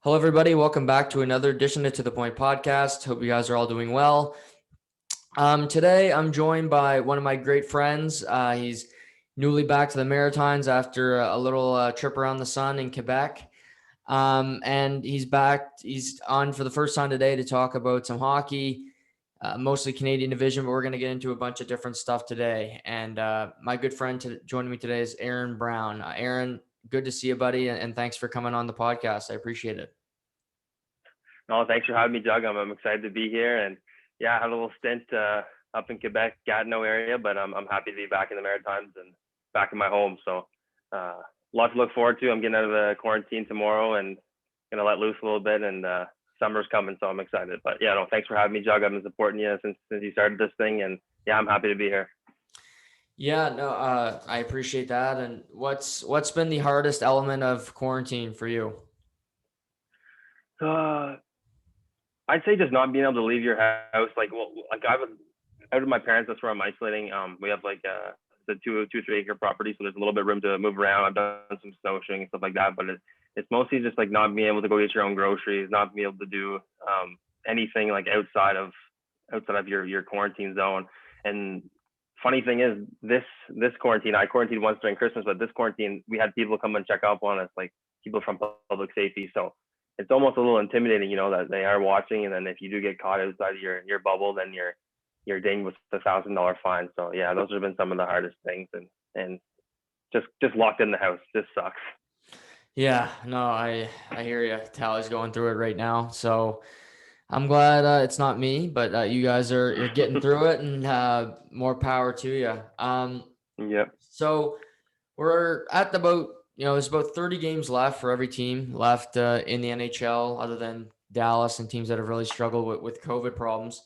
Hello, everybody. Welcome back to another edition of To The Point podcast. Hope you guys are all doing well. Today, I'm joined by one of my great friends. He's newly back to the Maritimes after a little trip around the sun in Quebec. And he's back. He's on for the first time today to talk about some hockey, mostly Canadian division, but we're going to get into a bunch of different stuff today. And my good friend joining me today is Aaron Brown. Aaron, good to see you, buddy, and thanks for coming on the podcast. I appreciate it. No, thanks for having me, Doug. I'm excited to be here, and yeah, I had a little stint up in Quebec, Gatineau area, but I'm happy to be back in the Maritimes and back in my home. So, lots to look forward to. I'm getting out of the quarantine tomorrow and gonna let loose a little bit, and summer's coming, so I'm excited. But yeah, no, thanks for having me, Doug. I've been supporting you since you started this thing, and yeah, I'm happy to be here. Yeah, no, I appreciate that. And what's been the hardest element of quarantine for you? Uh, I'd say just not being able to leave your house. Like I was out of my parents. That's where I'm isolating. We have like the 2 or 3 acre property, so there's a little bit of room to move around. I've done some snowshoeing and stuff like that, but it's mostly just like not being able to go get your own groceries, not being able to do anything like outside of your quarantine zone. And funny thing is, this quarantine, I quarantined once during Christmas, but this quarantine we had people come and check up on us, like people from public safety. So it's almost a little intimidating, that they are watching, and then if you do get caught outside of your bubble, then you're dinged with $1,000 fine. So yeah, those have been some of the hardest things, and just locked in the house just sucks. Yeah, no, I hear you. Tally's going through it right now, so I'm glad it's not me, but you guys you're getting through it, and more power to you. Yep. So we're at there's about 30 games left for every team left in the NHL, other than Dallas and teams that have really struggled with COVID problems.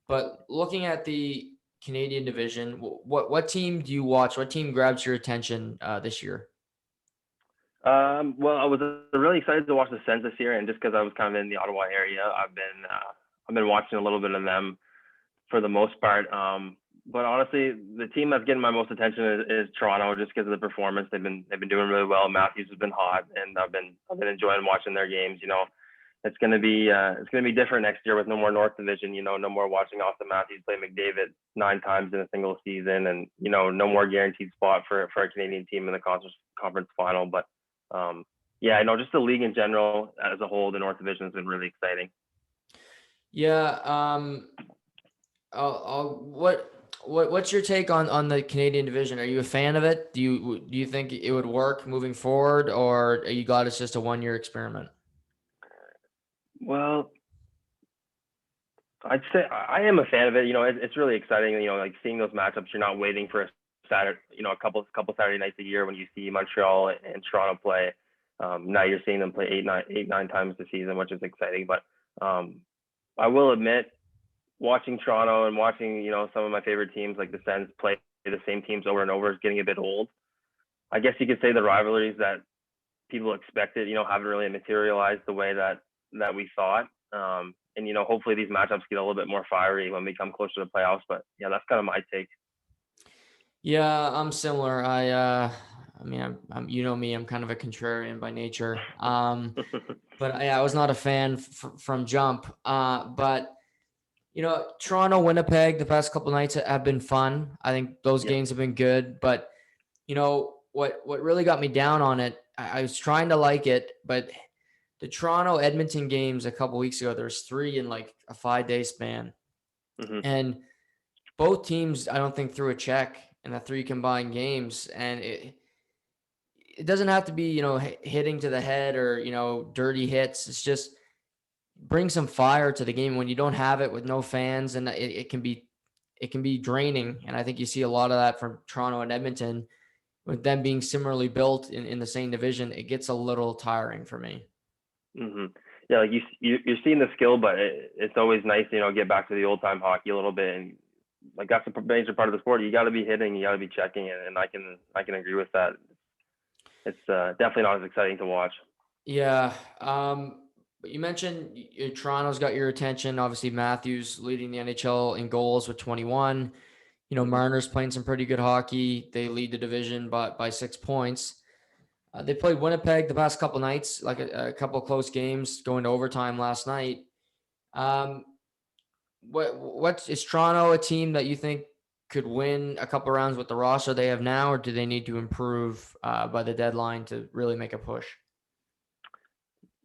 But looking at the Canadian division, what team do you watch? What team grabs your attention this year? Well, I was really excited to watch the Sens this year, and just because I was kind of in the Ottawa area, I've been watching a little bit of them for the most part. But honestly, the team that's getting my most attention is Toronto, just because of the performance. They've been doing really well. Matthews has been hot, and I've been enjoying watching their games. It's gonna be different next year with no more North Division. No more watching Austin Matthews play McDavid 9 times in a single season, and no more guaranteed spot for a Canadian team in the conference final. But yeah, just the league in general as a whole, the North Division has been really exciting. Yeah. What's your take on the Canadian division? Are you a fan of it? Do you think it would work moving forward, or are you glad it's just a 1-year experiment? Well, I'd say I am a fan of it. It's really exciting. Like seeing those matchups. You're not waiting for a Saturday, a couple Saturday nights a year when you see Montreal and Toronto play. Now you're seeing them play eight, 9 times this season, which is exciting. But I will admit, watching Toronto and watching some of my favorite teams like the Sens play the same teams over and over is getting a bit old. I guess you could say the rivalries that people expected, haven't really materialized the way that we thought. And hopefully these matchups get a little bit more fiery when we come closer to the playoffs. But yeah, that's kind of my take. Yeah, I'm similar. I mean, I'm me, I'm kind of a contrarian by nature. But I was not a fan from jump. But Toronto, Winnipeg, the past couple nights have been fun. I think those games have been good. But what really got me down on it, I was trying to like it, but the Toronto Edmonton games a couple weeks ago, there's 3 in like a 5-day span. Mm-hmm. And both teams, I don't think, threw a check in the 3 combined games. And it doesn't have to be, hitting to the head or, dirty hits. It's just bring some fire to the game when you don't have it with no fans, and it can be draining. And I think you see a lot of that from Toronto and Edmonton with them being similarly built in the same division. It gets a little tiring for me. Mm-hmm. Yeah, like you're seeing the skill, but it's always nice, get back to the old time hockey a little bit, and like that's a major part of the sport. You got to be hitting, you got to be checking, and I can agree with that. It's definitely not as exciting to watch. Yeah. But you mentioned Toronto's got your attention. Obviously, Matthews leading the NHL in goals with 21. Marner's playing some pretty good hockey. They lead the division by 6 points. They played Winnipeg the past couple nights, like a couple close games going to overtime last night. Um, what is Toronto a team that you think could win a couple rounds with the roster they have now, or do they need to improve by the deadline to really make a push?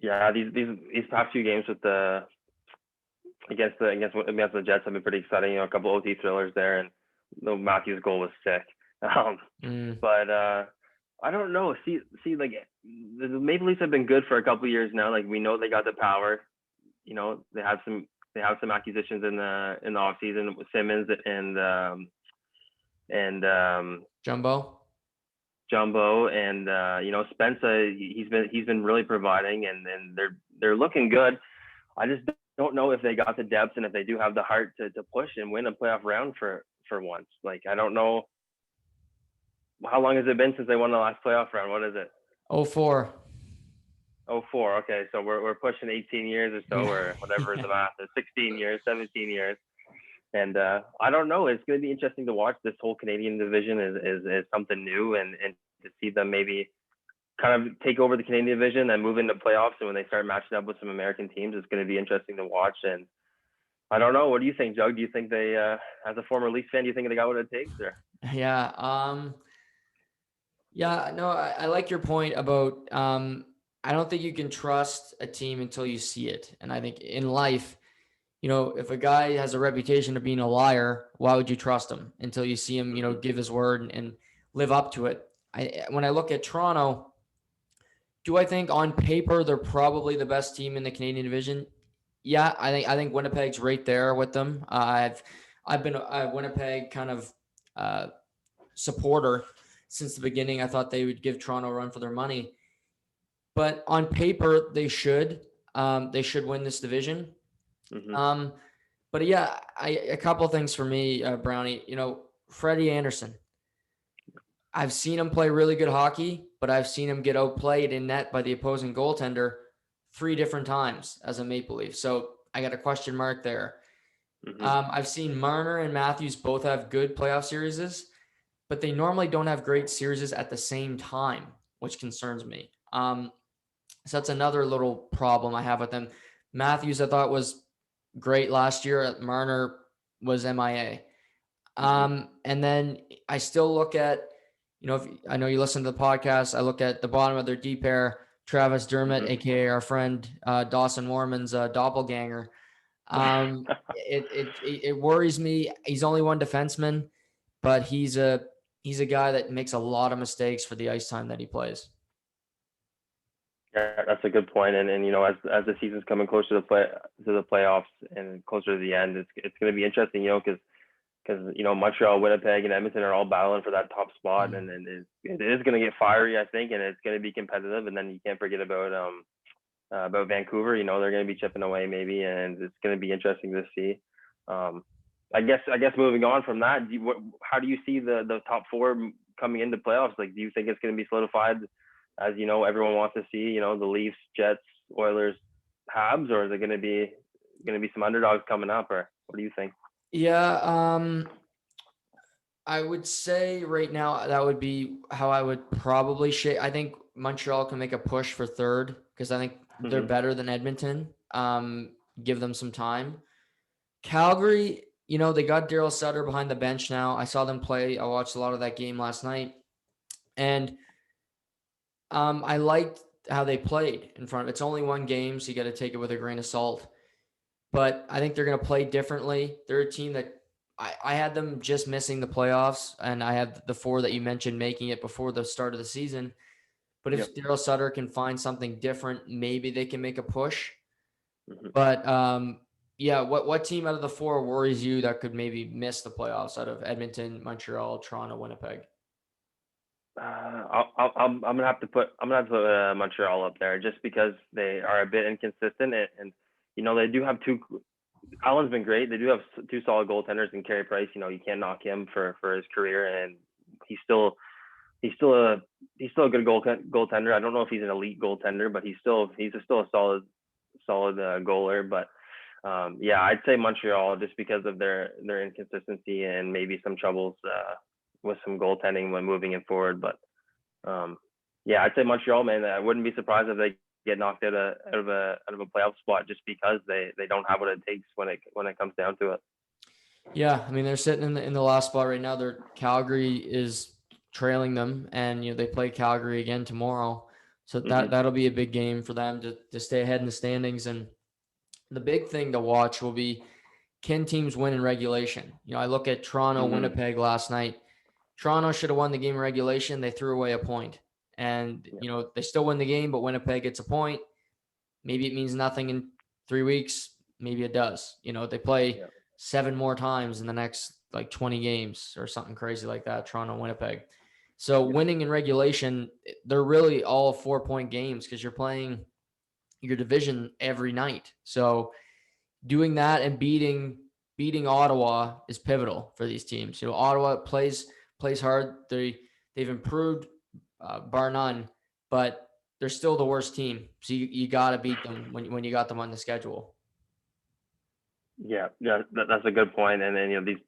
Yeah, these past few games with the against the Jets have been pretty exciting. You know, a couple OT thrillers there, and the Matthews goal was sick. Um, Mm, but I don't know. Like the Maple Leafs have been good for a couple of years now. Like we know they got the power. You know, they have some acquisitions in the off season with Simmons and Jumbo? Jumbo and you know Spencer. He's been really providing, and they're looking good. I just don't know if they got the depth and if they do have the heart to push and win a playoff round for once. Like I don't know how long has it been since they won the last playoff round. What is it? Oh, 04. Oh, 04. Okay, so we're pushing 18 years or so, Yeah. or whatever Yeah. the math is. 16 years, 17 years, and I don't know. It's going to be interesting to watch. This whole Canadian division is something new, and to see them maybe kind of take over the Canadian division and move into playoffs. And when they start matching up with some American teams, it's going to be interesting to watch. And I don't know. What do you think, Jug? Do you think they, as a former Leafs fan, do you think they got what it takes? Or Yeah. Yeah, no, I like your point about I don't think you can trust a team until you see it. And I think in life, if a guy has a reputation of being a liar, why would you trust him until you see him, give his word and live up to it? When I look at Toronto, do I think on paper they're probably the best team in the Canadian division? Yeah, I think Winnipeg's right there with them. I've been a Winnipeg kind of supporter since the beginning. I thought they would give Toronto a run for their money, but on paper they should. They should win this division. mm-hmm. But yeah, a couple of things for me, Brownie. Freddie Anderson. I've seen him play really good hockey, but I've seen him get outplayed in net by the opposing goaltender 3 different times as a Maple Leaf. So I got a question mark there. Mm-hmm. I've seen Marner and Matthews both have good playoff series, but they normally don't have great series at the same time, which concerns me. So that's another little problem I have with them. Matthews, I thought was great last year. Marner was MIA. And then I still look at, if I know you listen to the podcast, I look at the bottom of their D pair, Travis Dermott, Mm-hmm. aka our friend Dawson Warman's doppelganger. It worries me. He's only one defenseman, but he's a guy that makes a lot of mistakes for the ice time that he plays. Yeah, that's a good point. And as the season's coming closer to the playoffs and closer to the end, it's going to be interesting, because Montreal, Winnipeg, and Edmonton are all battling for that top spot, and it is going to get fiery, I think, and it's going to be competitive. And then you can't forget about Vancouver. They're going to be chipping away maybe, and it's going to be interesting to see. I guess moving on from that, how do you see the top 4 coming into playoffs? Like, do you think it's going to be solidified, as everyone wants to see? The Leafs, Jets, Oilers, Habs, or is it going to be some underdogs coming up, or what do you think? Yeah, I would say right now that would be how I would probably shape. I think Montreal can make a push for 3rd because I think they're better than Edmonton. Give them some time. Calgary, they got Daryl Sutter behind the bench now. I saw them play. I watched a lot of that game last night, and I liked how they played in front of. It's only one game, so you got to take it with a grain of salt. But I think they're going to play differently. They're a team that I had them just missing the playoffs, and I had the 4 that you mentioned making it before the start of the season. But if Daryl Sutter can find something different, maybe they can make a push. But yeah, what team out of the 4 worries you that could maybe miss the playoffs out of Edmonton, Montreal, Toronto, Winnipeg? I'm gonna have to put Montreal up there just because they are a bit inconsistent, and they do have 2. Allen's been great. They do have 2 solid goaltenders in Carey Price. You can't knock him for his career, and he's still a good goaltender. I don't know if he's an elite goaltender, but he's still a solid goaler. But yeah, I'd say Montreal just because of their inconsistency and maybe some troubles with some goaltending when moving it forward. But Yeah, I'd say Montreal, man. I wouldn't be surprised if they get knocked out of a playoff spot just because they don't have what it takes when it comes down to it. Yeah, I mean they're sitting in the last spot right now. Their Calgary is trailing them, and they play Calgary again tomorrow, so that'll be a big game for them to stay ahead in the standings. And the big thing to watch will be, can teams win in regulation? I look at Toronto, Winnipeg last night. Toronto should have won the game in regulation. They threw away a point, and they still win the game, but Winnipeg gets a point. Maybe it means nothing in 3 weeks. Maybe it does. They play 7 more times in the next like 20 games or something crazy like that, Toronto, Winnipeg. So winning in regulation, they're really all 4-point games because you're playing your division every night. So doing that and beating Ottawa is pivotal for these teams. Ottawa plays hard. They've improved bar none, but they're still the worst team. So you got to beat them when you got them on the schedule. Yeah, that's a good point. And then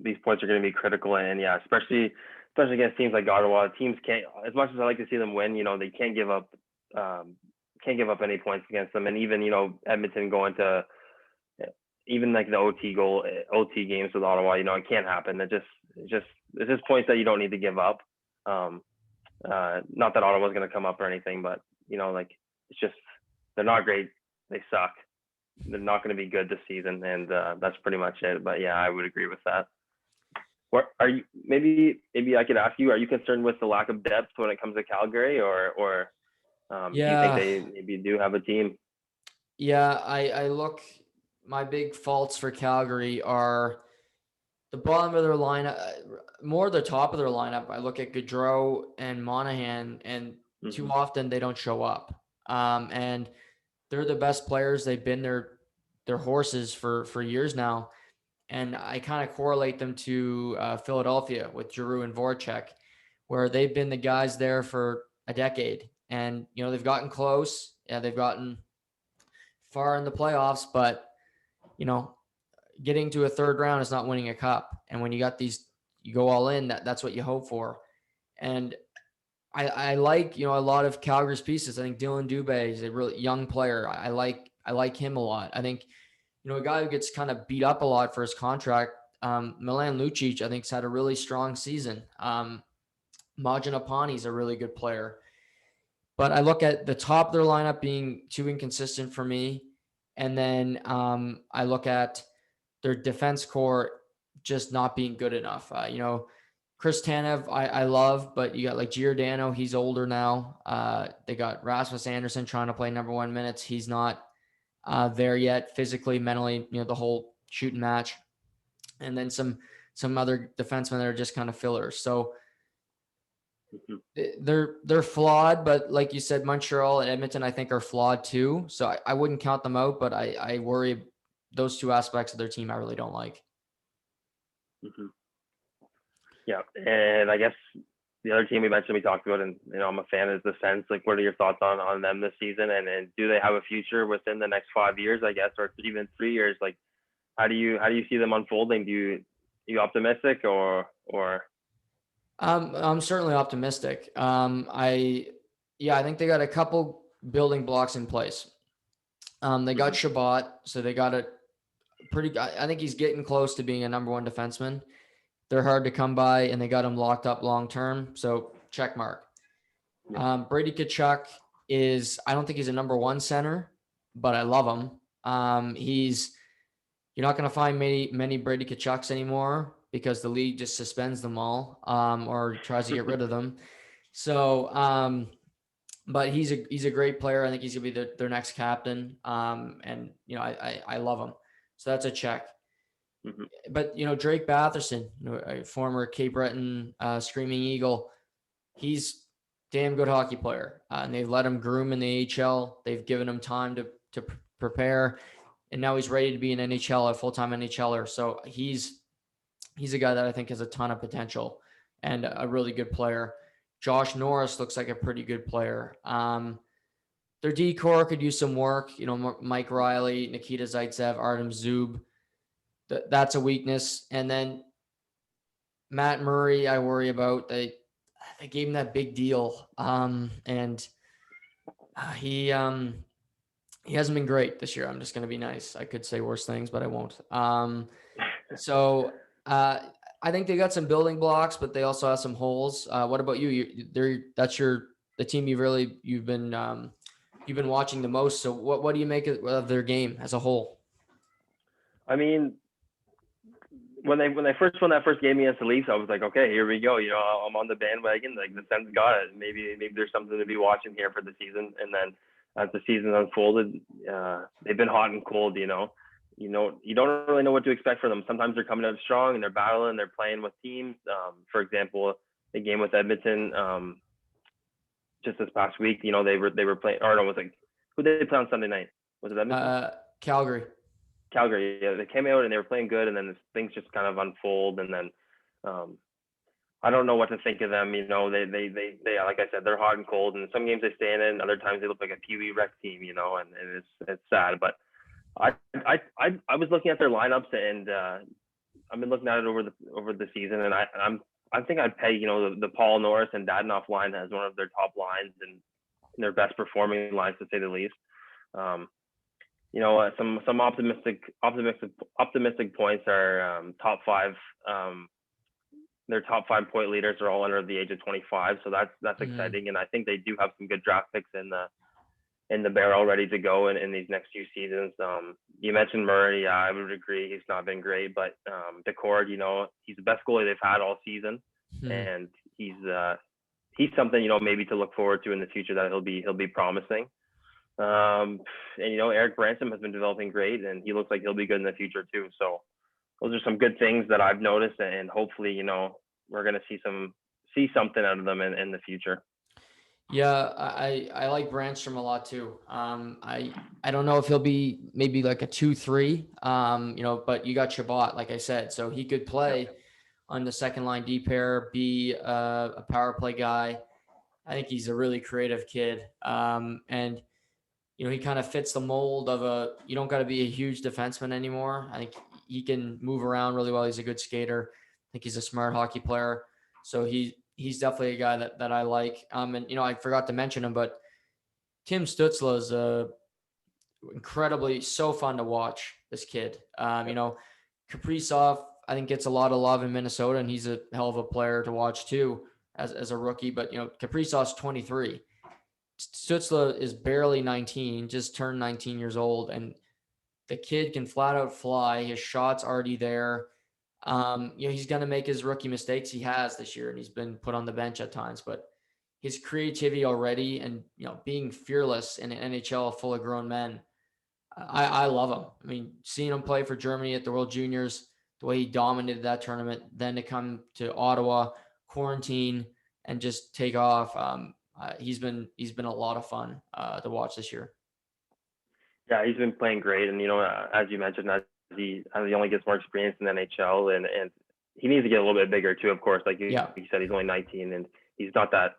these points are going to be critical, and especially against teams like Ottawa. Teams can't, as much as I like to see them win, they can't give up any points against them. And even Edmonton going to even like the OT games with Ottawa, it can't happen. It's just points that you don't need to give up. Not that Ottawa's going to come up or anything, but it's just, they're not great. They suck. They're not going to be good this season, and that's pretty much it. But yeah, I would agree with that. What are you? Maybe I could ask you: are you concerned with the lack of depth when it comes to Calgary, or do you think they maybe do have a team? Yeah, I look. My big faults for Calgary are the bottom of their lineup, more the top of their lineup. I look at Gaudreau and Monahan, and too often they don't show up. And they're the best players. They've been their horses for years now. And I kind of correlate them to Philadelphia with Giroux and Voracek, where they've been the guys there for a decade. And, they've gotten close. Yeah, they've gotten far in the playoffs, but, getting to a third round is not winning a cup. And when you got these, you go all in, that's what you hope for. And I like, a lot of Calgary's pieces. I think Dylan Dubé is a really young player. I like him a lot. I think, a guy who gets kind of beat up a lot for his contract, Milan Lucic, I think, has had a really strong season. Majan Apani's a really good player. But I look at the top of their lineup being too inconsistent for me. And then I look at their defense core just not being good enough. Chris Tanev, I love, but you got like Giordano, he's older now. They got Rasmus Anderson trying to play number 1 minutes. He's not there yet, physically, mentally, the whole shooting match. And then some other defensemen that are just kind of fillers. So they're flawed, but like you said, Montreal and Edmonton, I think, are flawed too. So I wouldn't count them out, but I worry those two aspects of their team I really don't like. Yeah, and I guess the other team we talked about, and I'm a fan, is the Sens. Like, what are your thoughts on them this season, and do they have a future within the next 5 years, I guess, or even 3 years? Like, how do you see them unfolding? You optimistic or? I'm certainly optimistic. I think they got a couple building blocks in place. They got Shabbat, so they got a pretty. I think he's getting close to being a number 1 defenseman. They're hard to come by, and they got him locked up long term. So check mark. Brady Tkachuk is. I don't think he's a number 1 center, but I love him. You're not going to find many Brady Tkachuks anymore because the league just suspends them all or tries to get rid of them. So, but he's a great player. I think he's going to be their next captain. And I love him. So that's a check. But Drake Batherson, a former Cape Breton Screaming Eagle, he's damn good hockey player. And they've let him groom in the AHL. They've given him time to prepare, and now he's ready to be an NHL, a full-time NHLer. So he's a guy that I think has a ton of potential and a really good player. Josh Norris looks like a pretty good player. Their D-core could use some work. Mike Riley, Nikita Zaitsev, Artem Zub. That's a weakness. And then Matt Murray, I worry about. gave him that big deal. And he hasn't been great this year. I'm just going to be nice. I could say worse things, but I won't. So I think they got some building blocks, but they also have some holes. What about you? That's the team you've been watching the most. So what do you make of their game as a whole? I mean, when they first won that first game against the Leafs, I was like, okay, here we go. I'm on the bandwagon. Like, the Sens got it. Maybe there's something to be watching here for the season. And then as the season unfolded, they've been hot and cold. You don't really know what to expect from them. Sometimes they're coming out strong and they're battling. They're playing with teams. For example, the game with Edmonton just this past week. They were playing. Or no, it was like, who did they play on Sunday night? Was it Edmonton? Calgary. Yeah, they came out and they were playing good, and then things just kind of unfold, and then I don't know what to think of them. They like I said, they're hot and cold, and some games they stay in it, and other times they look like a Pee Wee rec team, and it's sad. But I was looking at their lineups, and I've been looking at it over the season, and I think I'd peg the Paul Norris and Dadenoff line as one of their top lines and their best performing lines, to say the least. Some optimistic points are top five. Their top 5 point leaders are all under the age of 25, so that's exciting, and I think they do have some good draft picks in the barrel ready to go in these next few seasons. You mentioned Murray. Yeah, I would agree. He's not been great, but Decord, he's the best goalie they've had all season, and he's something maybe to look forward to in the future, that he'll be promising. And Eric Branson has been developing great, and he looks like he'll be good in the future too. So those are some good things that I've noticed, and hopefully we're going to see something out of them in the future. Yeah, I like Brandstrom a lot too. I don't know if he'll be maybe like a 2-3, but you got Chabot, like I said, so he could play on the second line D pair, be a power play guy. I think he's a really creative kid. And he kind of fits the mold of you don't got to be a huge defenseman anymore. I think he can move around really well. He's a good skater. I think he's a smart hockey player. So he's definitely a guy that I like. And I forgot to mention him, but Tim Stützle is incredibly so fun to watch, this kid. Kaprizov, I think, gets a lot of love in Minnesota, and he's a hell of a player to watch too as a rookie. But Kaprizov's 23. Stützle is barely 19, just turned 19 years old, and the kid can flat out fly. His shot's already there. He's going to make his rookie mistakes. He has this year, and he's been put on the bench at times, but his creativity already, and being fearless in an NHL full of grown men, I love him. I mean, seeing him play for Germany at the World Juniors, the way he dominated that tournament, then to come to Ottawa, quarantine, and just take off. He's been a lot of fun to watch this year. Yeah, he's been playing great, and as you mentioned, as he only gets more experience in the NHL, and he needs to get a little bit bigger too. Of course, like you said, he's only 19, and he's not that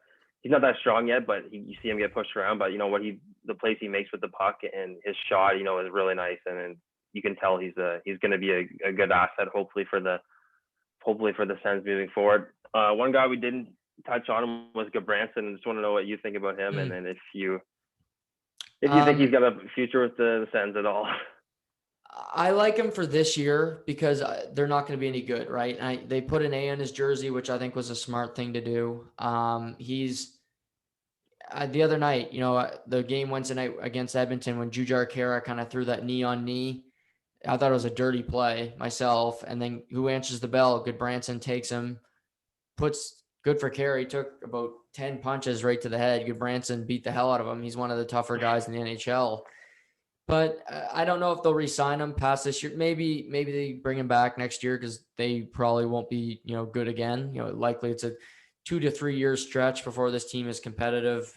strong yet. But you see him get pushed around. But the plays he makes with the puck and his shot, is really nice, and you can tell he's going to be a good asset, hopefully for the Sens moving forward. One guy we didn't touch on him was Gudbranson. I just want to know what you think about him, and then if you think he's got a future with the Sens at all. I like him for this year because they're not going to be any good, right? They put an A on his jersey, which I think was a smart thing to do. He's the other night, the game Wednesday night against Edmonton, when Jujhar Khaira kind of threw that knee on knee, I thought it was a dirty play myself. And then who answers the bell? Gudbranson takes him, good for Khaira. He took about 10 punches right to the head. Gudbranson beat the hell out of him. He's one of the tougher guys in the NHL. But I don't know if they'll re-sign him past this year. Maybe they bring him back next year, because they probably won't be good again. Likely it's a 2 to 3 year stretch before this team is competitive.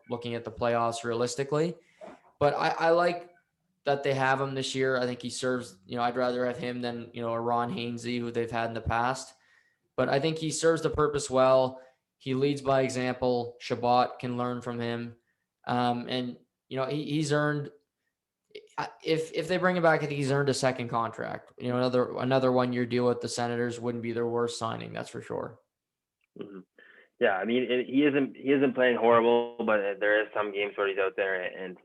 Looking at the playoffs realistically. But I like that they have him this year. I think he serves. I'd rather have him than a Ron Hainsey, who they've had in the past. But I think he serves the purpose well. He leads by example. Chabot can learn from him. And he's earned. If they bring him back, I think he's earned a second contract. Another 1 year deal with the Senators wouldn't be their worst signing. That's for sure. Mm-hmm. Yeah, I mean, he isn't playing horrible, but there is some games where he's out there and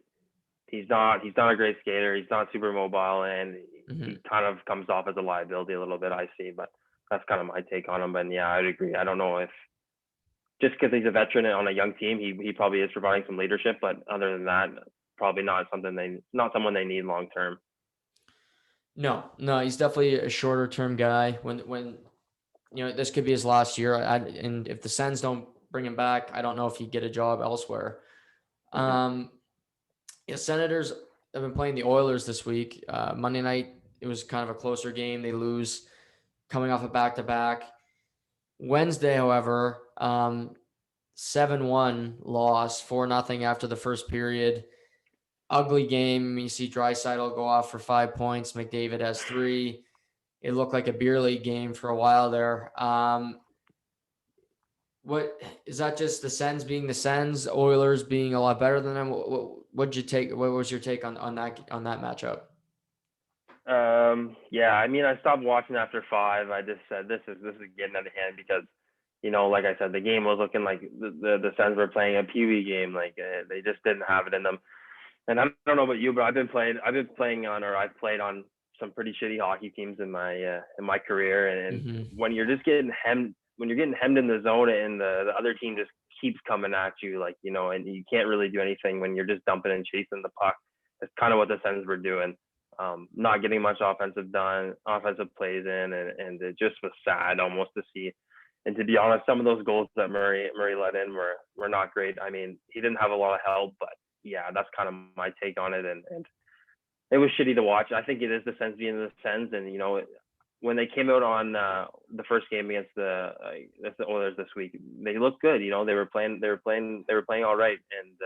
he's not a great skater. He's not super mobile, and Mhm. he kind of comes off as a liability a little bit. I see, but that's kind of my take on him. And yeah, I'd agree. I don't know if just because he's a veteran on a young team, he probably is providing some leadership, but other than that, probably not someone they need long term. No, he's definitely a shorter term guy. When this could be his last year, and if the Sens don't bring him back, I don't know if he'd get a job elsewhere. Mm-hmm. Um, yeah, Senators have been playing the Oilers this week. Monday night, it was kind of a closer game. They lose coming off a back-to-back. Wednesday, however, 7-1 loss, 4-0 after the first period. Ugly game. You see Draisaitl go off for 5 points. McDavid has 3. It looked like a beer league game for a while there. What is that? Just the Sens being the Sens, Oilers being a lot better than them? What'd you take? What was your take on that matchup? Yeah, I mean, I stopped watching after 5. I just said this is getting out of hand because, like I said, the game was looking like the Sens were playing a Pee Wee game. Like they just didn't have it in them. And I don't know about you, but I've been playing on, or I've played on some pretty shitty hockey teams in my career. And Mm-hmm. when you're getting hemmed in the zone, and the other team just keeps coming at you, like and you can't really do anything when you're just dumping and chasing the puck. That's kind of what the Sens were doing. Not getting much offensive plays in, and it just was sad almost to see. And to be honest, some of those goals that Murray let in were not great. I mean, he didn't have a lot of help, but yeah, that's kind of my take on it. And it was shitty to watch. I think it is the Sens being the Sens, and when they came out on the first game against the Oilers this week, they looked good. They were playing all right, and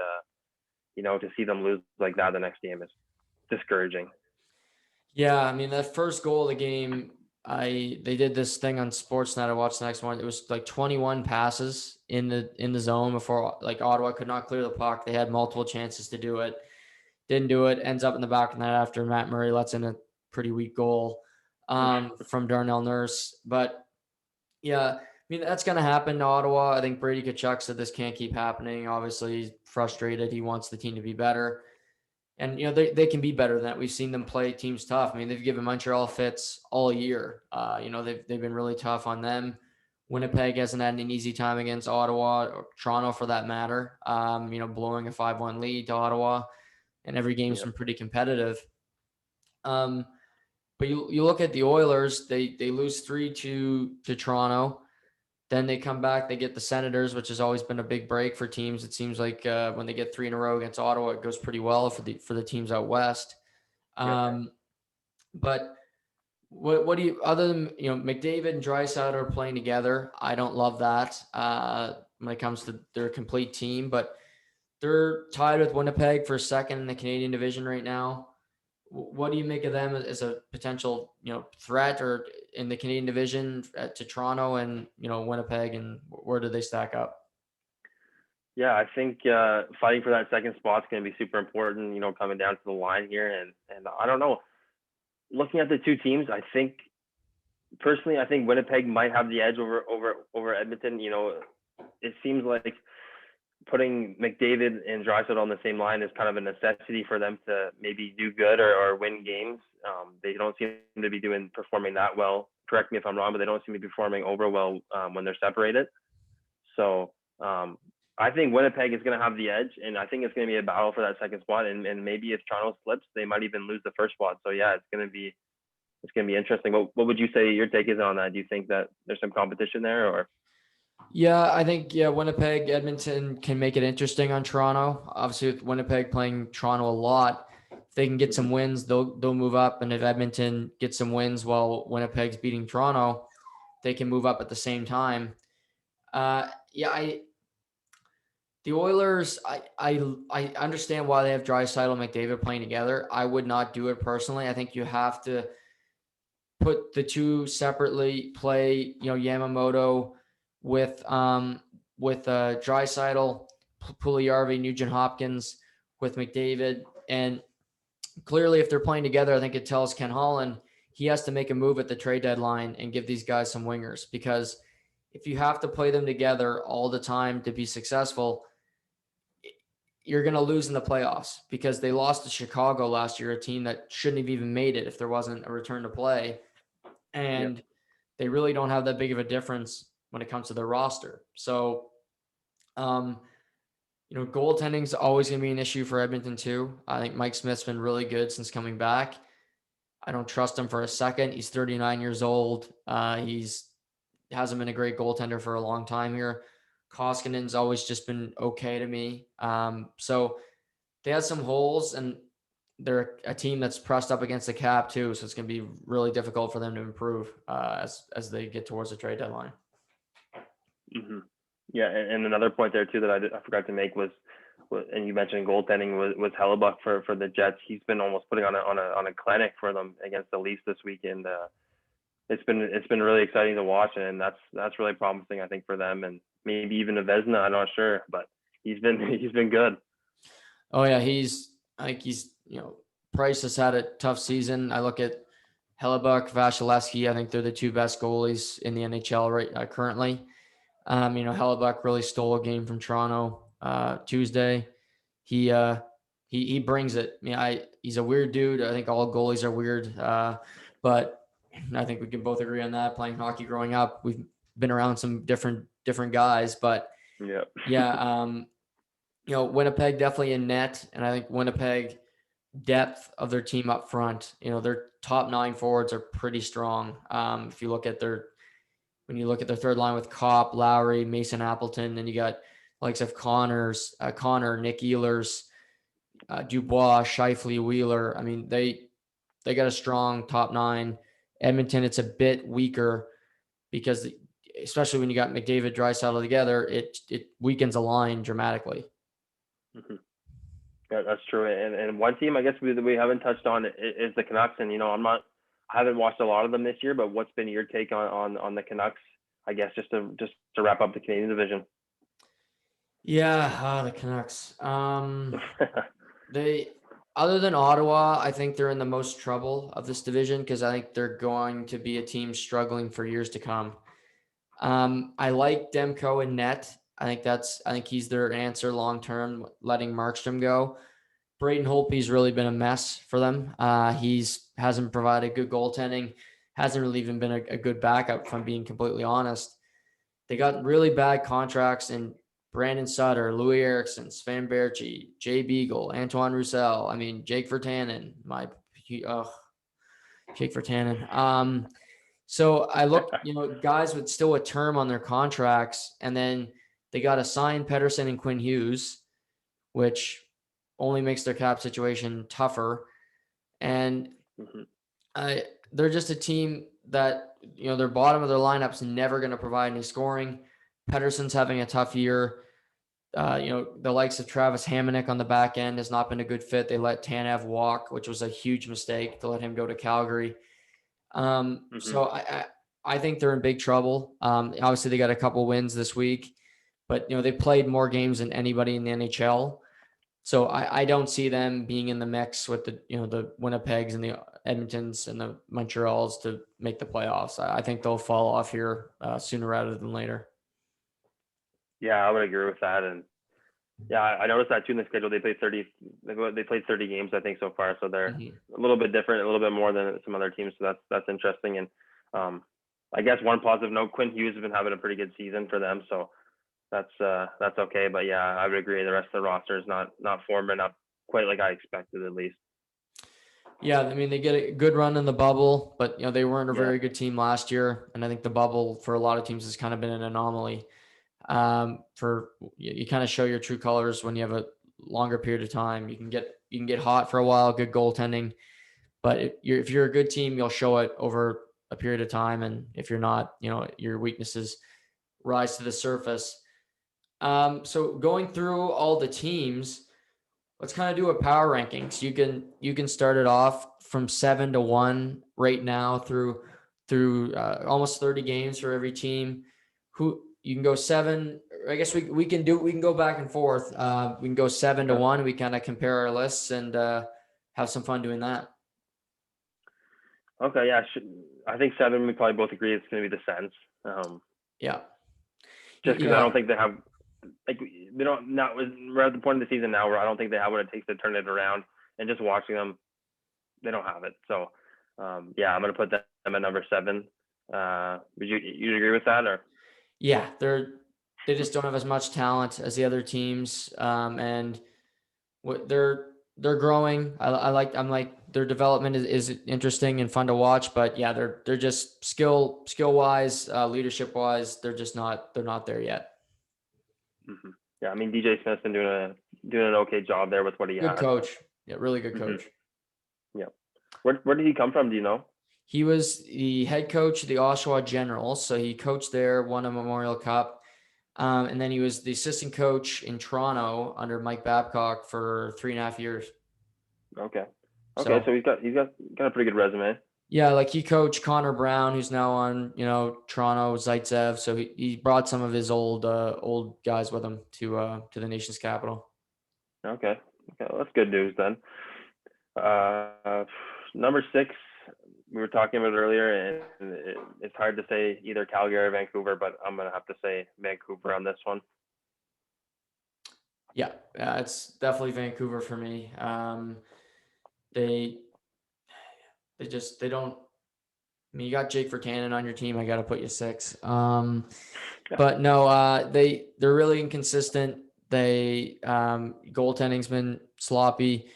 to see them lose like that the next game is discouraging. Yeah, I mean that first goal of the game, they did this thing on Sportsnet. I watched the next one. It was like 21 passes in the zone before like Ottawa could not clear the puck. They had multiple chances to do it, didn't do it. Ends up in the back of the net after Matt Murray lets in a pretty weak goal from Darnell Nurse. But yeah, I mean that's gonna happen to Ottawa. I think Brady Tkachuk said this can't keep happening. Obviously, he's frustrated. He wants the team to be better. And, they can be better than that. We've seen them play teams tough. I mean, they've given Montreal fits all year. They've been really tough on them. Winnipeg hasn't had an easy time against Ottawa or Toronto for that matter. Blowing a 5-1 lead to Ottawa, and every game's been pretty competitive. But you look at the Oilers, they lose 3-2 to Toronto. Then they come back, they get the Senators, which has always been a big break for teams. It seems like when they get 3 in a row against Ottawa, it goes pretty well for the teams out west. But what do you, other than McDavid and Draisaitl are playing together? I don't love that when it comes to their complete team, but they're tied with Winnipeg for second in the Canadian division right now. What do you make of them as a potential, threat or in the Canadian division to Toronto and, Winnipeg, and where do they stack up? Yeah, I think fighting for that second spot is going to be super important, coming down to the line here. And I don't know, looking at the two teams, I think Winnipeg might have the edge over Edmonton. It seems like putting McDavid and Draisaitl on the same line is kind of a necessity for them to maybe do good or win games. They don't seem to be performing that well. Correct me if I'm wrong, but they don't seem to be performing over well when they're separated. So I think Winnipeg is going to have the edge, and I think it's going to be a battle for that second spot. And maybe if Toronto slips, they might even lose the first spot. So yeah, it's going to be interesting. What would you say your take is on that? Do you think that there's some competition there, or? Yeah, I think Winnipeg, Edmonton can make it interesting on Toronto. Obviously, with Winnipeg playing Toronto a lot, if they can get some wins, they'll move up. And if Edmonton gets some wins while Winnipeg's beating Toronto, they can move up at the same time. The Oilers, I understand why they have Draisaitl and McDavid playing together. I would not do it personally. I think you have to put the two separately. Play, Yamamoto with Draisaitl, Puljujarvi, Nugent Hopkins with McDavid, and clearly if they're playing together, I think it tells Ken Holland he has to make a move at the trade deadline and give these guys some wingers, because if you have to play them together all the time to be successful, you're going to lose in the playoffs, because they lost to Chicago last year, a team that shouldn't have even made it if there wasn't a return to play. And they really don't have that big of a difference when it comes to their roster. So, goaltending is always going to be an issue for Edmonton too. I think Mike Smith's been really good since coming back. I don't trust him for a second. He's 39 years old. He's hasn't been a great goaltender for a long time here. Koskinen's always just been okay to me. So they had some holes, and they're a team that's pressed up against the cap too. So it's going to be really difficult for them to improve as they get towards the trade deadline. Mm-hmm. Yeah, and another point there too that I forgot to make was, and you mentioned goaltending, was Hellebuck for the Jets. He's been almost putting on a clinic for them against the Leafs this weekend. It's been really exciting to watch, and that's really promising, I think, for them, and maybe even a Vezina. I'm not sure, but he's been good. Oh yeah, Price has had a tough season. I look at Hellebuck, Vasilevsky. I think they're the two best goalies in the NHL right currently. Hellebuck really stole a game from Toronto Tuesday. He brings it. He's a weird dude. I think all goalies are weird, but I think we can both agree on that. Playing hockey growing up, we've been around some different guys, but Winnipeg definitely in net, and I think Winnipeg depth of their team up front. Their top 9 forwards are pretty strong. If you look at when you look at their third line with Kopp, Lowry, Mason Appleton, then you got likes of Connor, Nick Ehlers, Dubois, Scheifele, Wheeler. I mean, they got a strong top 9. Edmonton, it's a bit weaker because especially when you got McDavid, Draisaitl together, it weakens a line dramatically. Mm-hmm. Yeah, that's true. And one team I guess we haven't touched on is the Canucks. And I haven't watched a lot of them this year, but what's been your take on the Canucks? I guess just to wrap up the Canadian division. Yeah, the Canucks. They, other than Ottawa, I think they're in the most trouble of this division because I think they're going to be a team struggling for years to come. I like Demko in net. I think he's their answer long term, letting Markstrom go. Braden Holtby's really been a mess for them. Hasn't provided good goaltending, hasn't really even been a good backup, if I'm being completely honest. They got really bad contracts in Brandon Sutter, Louis Eriksson, Sven Baertschi, Jay Beagle, Antoine Roussel. I mean, Jake Virtanen, Jake Virtanen. So I look, guys with still a term on their contracts, and then they got to sign Pettersson and Quinn Hughes, which only makes their cap situation tougher. And they're just a team that, their bottom of their lineup's never going to provide any scoring. Pettersson's having a tough year. The likes of Travis Hamonic on the back end has not been a good fit. They let Tanev walk, which was a huge mistake to let him go to Calgary. So I think they're in big trouble. Obviously they got a couple wins this week, but they played more games than anybody in the NHL. So I don't see them being in the mix with the Winnipegs and the Edmontons and the Montreals to make the playoffs. I think they'll fall off here sooner rather than later. Yeah, I would agree with that. And yeah, I noticed that too in the schedule. They played 30 games, I think, so far. So they're a little bit different, a little bit more than some other teams. So that's interesting. And I guess one positive note, Quinn Hughes has been having a pretty good season for them. So that's okay. But yeah, I would agree. The rest of the roster is not forming up quite like I expected, at least. Yeah, I mean, they get a good run in the bubble, but they weren't a very good team last year. And I think the bubble for a lot of teams has kind of been an anomaly. You kind of show your true colors when you have a longer period of time. You can get hot for a while, good goaltending, but if you're a good team, you'll show it over a period of time. And if you're not, your weaknesses rise to the surface. So going through all the teams, let's kind of do a power rankings. You can start it off from 7 to 1 right now through almost 30 games for every team. Who you can go 7. I guess we can go back and forth. We can go 7 to 1. We kind of compare our lists and have some fun doing that. Okay, yeah. I think 7. We probably both agree it's going to be the Sens. Yeah. just because I Yeah. don't think they have, like, they don't, now we're at the point of the season now where I don't think they have what it takes to turn it around, and just watching them, they don't have it. So, yeah, I'm going to put them at number 7. Would you agree with that, or? Yeah, they just don't have as much talent as the other teams, and what they're growing. I'm like their development is interesting and fun to watch, but yeah, they're just skill wise, leadership wise, they're not there yet. Mm-hmm. Yeah, I mean DJ Smith's been doing an okay job there with what he Good has. coach, yeah, really good Mm-hmm. coach. Yeah, where did he come from? Do you know? He was the head coach of the Oshawa Generals, so he coached there, won a Memorial Cup, and then he was the assistant coach in Toronto under Mike Babcock for 3.5 years. Okay. So So he's got a pretty good resume. yeah, like he coached Connor Brown, who's now on, Toronto, Zaitsev. So he brought some of his old guys with him to the nation's capital. Okay. Well, that's good news then. Number 6, we were talking about earlier, and it's hard to say either Calgary or Vancouver, but I'm gonna have to say Vancouver on this one. Yeah, it's definitely Vancouver for me. They don't. I mean, you got Jake Virtanen on your team. I got to put you 6. But no, they're really inconsistent. They goaltending's been sloppy.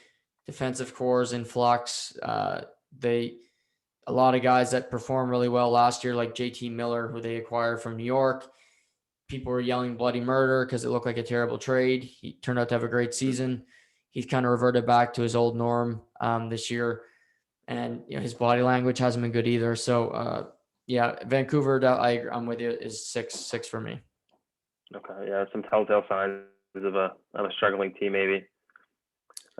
Defensive cores in flux. A lot of guys that performed really well last year, like JT Miller, who they acquired from New York. People were yelling bloody murder because it looked like a terrible trade. He turned out to have a great season. He's kind of reverted back to his old norm this year, and his body language hasn't been good either. So yeah, Vancouver, I'm with you, is 6 for me. Okay, yeah, some telltale signs of a struggling team maybe.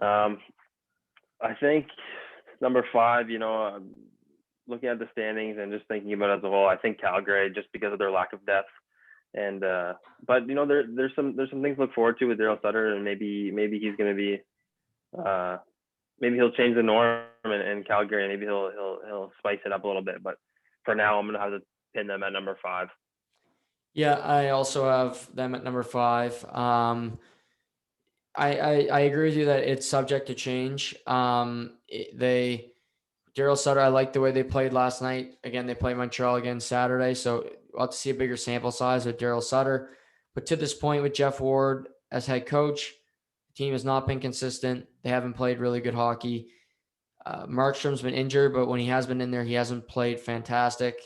I think number 5, looking at the standings and just thinking about it as a whole, I think Calgary, just because of their lack of depth. And but there's some things to look forward to with Daryl Sutter, and maybe he's going to be maybe he'll change the norm in Calgary, and maybe he'll spice it up a little bit. But for now, I'm going to have to pin them at number 5. Yeah, I also have them at number 5. I agree with you that it's subject to change. Daryl Sutter, I like the way they played last night. Again, they play Montreal again Saturday, so we'll have to see a bigger sample size with Daryl Sutter. But to this point, with Jeff Ward as head coach, the team has not been consistent. They haven't played really good hockey. Markstrom's been injured, but when he has been in there, he hasn't played fantastic.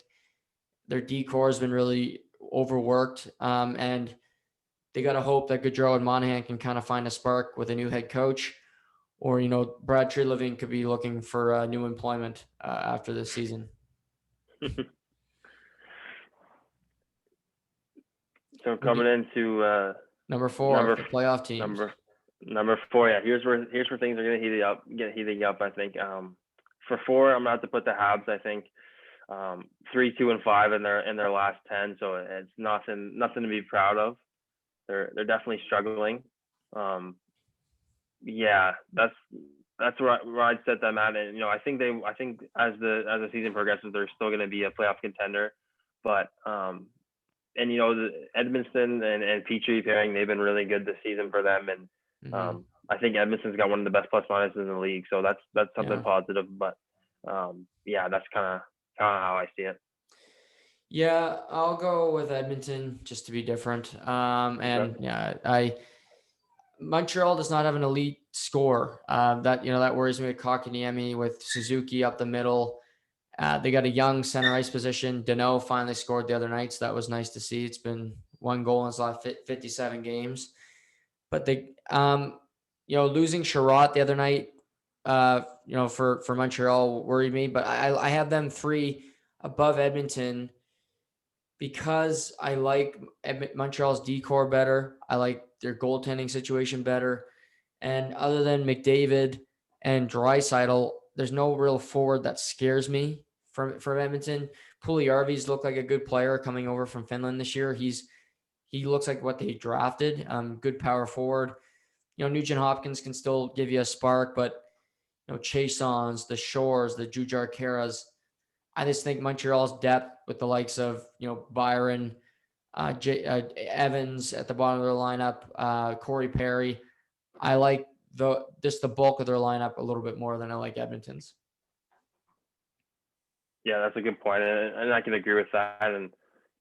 Their D-core has been really overworked, and they got to hope that Gaudreau and Monahan can kind of find a spark with a new head coach, or, Brad Treliving could be looking for new employment after this season. So coming into number 4, the playoff teams. Number 4, yeah. Here's where things are gonna heating up. I think. For 4, I'm gonna have to put the Habs. I think 3, 2, and 5 in their last 10. So it's nothing to be proud of. They're definitely struggling. Yeah, that's where I'd set them at. And I think as the season progresses, they're still going to be a playoff contender. But and the Edmondson and Petry pairing, they've been really good this season for them. And I think Edmondson's got one of the best plus minuses in the league, so that's something positive. But yeah, that's kind of how I see it. Yeah, I'll go with Edmonton just to be different. And yeah, Montreal does not have an elite score. That worries me with Kotkaniemi, with Suzuki up the middle. They got a young center ice position. Deneau finally scored the other night, so that was nice to see. It's been 1 goal in his last 57 games. But losing Sherratt the other night, for Montreal worried me. But I have them 3 above Edmonton because I like Montreal's D-core better. I like their goaltending situation better. And other than McDavid and Draisaitl, there's no real forward that scares me from Edmonton. Puljujärvi's looked like a good player coming over from Finland this year. He looks like what they drafted. Good power forward. Nugent Hopkins can still give you a spark, but Chasons, the Shores, the Jujhar Karas, I just think Montreal's depth with the likes of, Byron, Evans at the bottom of their lineup, Corey Perry. I like the bulk of their lineup a little bit more than I like Edmonton's. Yeah, that's a good point, and I can agree with that. And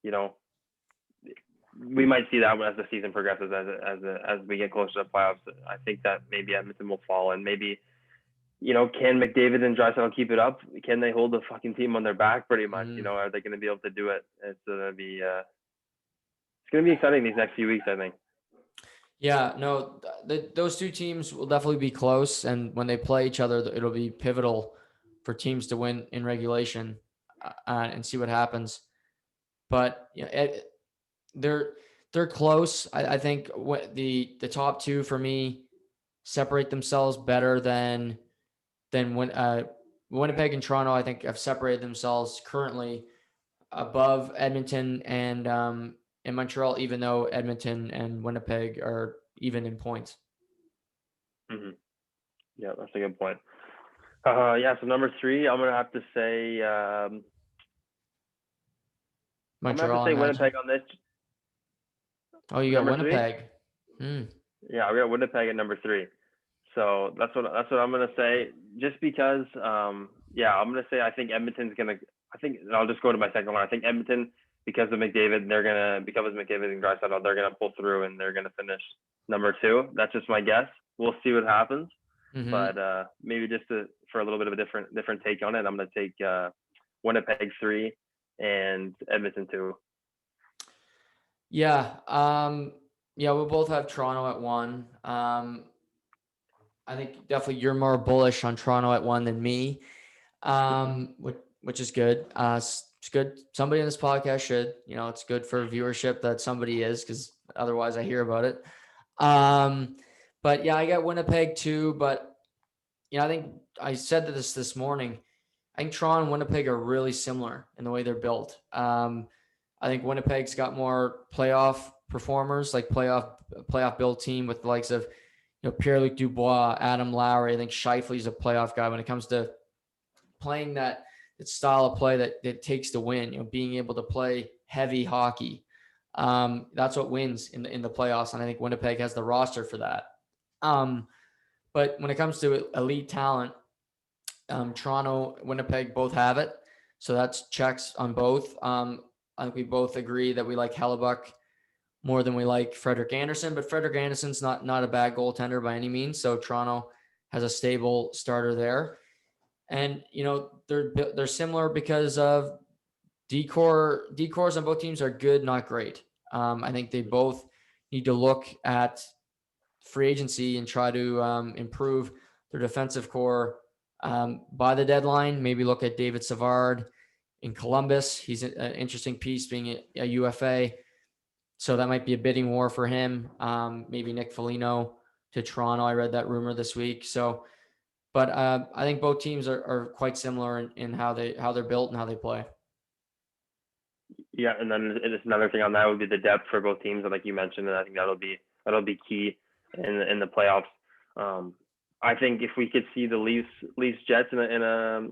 you know, we might see that as the season progresses, as we get closer to playoffs. I think that maybe Edmonton will fall, and maybe, can McDavid and Draisaitl keep it up? Can they hold the fucking team on their back pretty much? Are they going to be able to do it? It's gonna be exciting these next few weeks, I think. Yeah, no, those two teams will definitely be close, and when they play each other, it'll be pivotal for teams to win in regulation and see what happens. But they're close. I think what the top two for me separate themselves better than when Winnipeg and Toronto, I think, have separated themselves currently above Edmonton and in Montreal, even though Edmonton and Winnipeg are even in points. Mm-hmm. Yeah, that's a good point. Yeah, so number 3, I'm gonna have to say Montreal. Winnipeg on this. Oh, you got Winnipeg. Yeah, we got Winnipeg at number 3. So that's what I'm gonna say. Just because, I'm gonna say I think Edmonton's gonna. I think I'll just go to my second one. I think Edmonton, because of McDavid, because of McDavid and Draisaitl, they're gonna pull through and they're gonna finish number 2. That's just my guess. We'll see what happens. Mm-hmm. But maybe just for a little bit of a different take on it, I'm gonna take Winnipeg 3 and Edmonton 2. Yeah. We'll both have Toronto at 1. I think definitely you're more bullish on Toronto at 1 than me, which is good. It's good. Somebody in this podcast should, it's good for viewership that somebody is, because otherwise I hear about it. But yeah, I got Winnipeg too. But I think I said this morning. I think Toronto and Winnipeg are really similar in the way they're built. I think Winnipeg's got more playoff performers, like playoff build team with the likes of Pierre-Luc Dubois, Adam Lowry. I think Scheifele's a playoff guy when it comes to playing that style of play that it takes to win. Being able to play heavy hockey. That's what wins in the playoffs, and I think Winnipeg has the roster for that. But when it comes to elite talent, Toronto, Winnipeg both have it, so that's checks on both. I think we both agree that we like Hellebuck more than we like Frederik Andersen, but Frederik Andersen's not a bad goaltender by any means. So Toronto has a stable starter there, and they're similar because of decors on both teams are good, not great. I think they both need to look at free agency and try to improve their defensive core by the deadline. Maybe look at David Savard in Columbus. He's an interesting piece, being a UFA. So that might be a bidding war for him. Maybe Nick Foligno to Toronto. I read that rumor this week. So, but I think both teams are quite similar in how they're built and how they play. Yeah, and then just another thing on that would be the depth for both teams, like you mentioned, and I think that'll be key in the playoffs. I think if we could see the Leafs Jets in a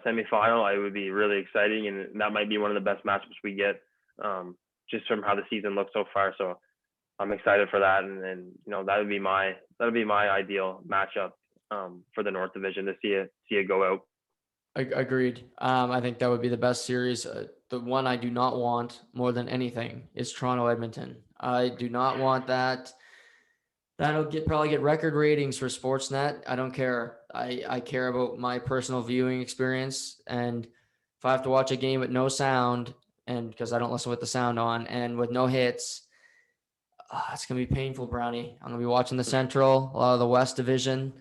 semifinal, it would be really exciting, and that might be one of the best matchups we get. Just from how the season looks so far. So I'm excited for that. And that would be my ideal matchup for the North Division, to see it go out. Agreed. I think that would be the best series. The one I do not want more than anything is Toronto Edmonton. I do not want that. That'll probably get record ratings for Sportsnet. I don't care. I care about my personal viewing experience. And if I have to watch a game with no sound, and because I don't listen with the sound on, and with no hits, it's going to be painful, Brownie. I'm going to be watching the Central, a lot of the West Division.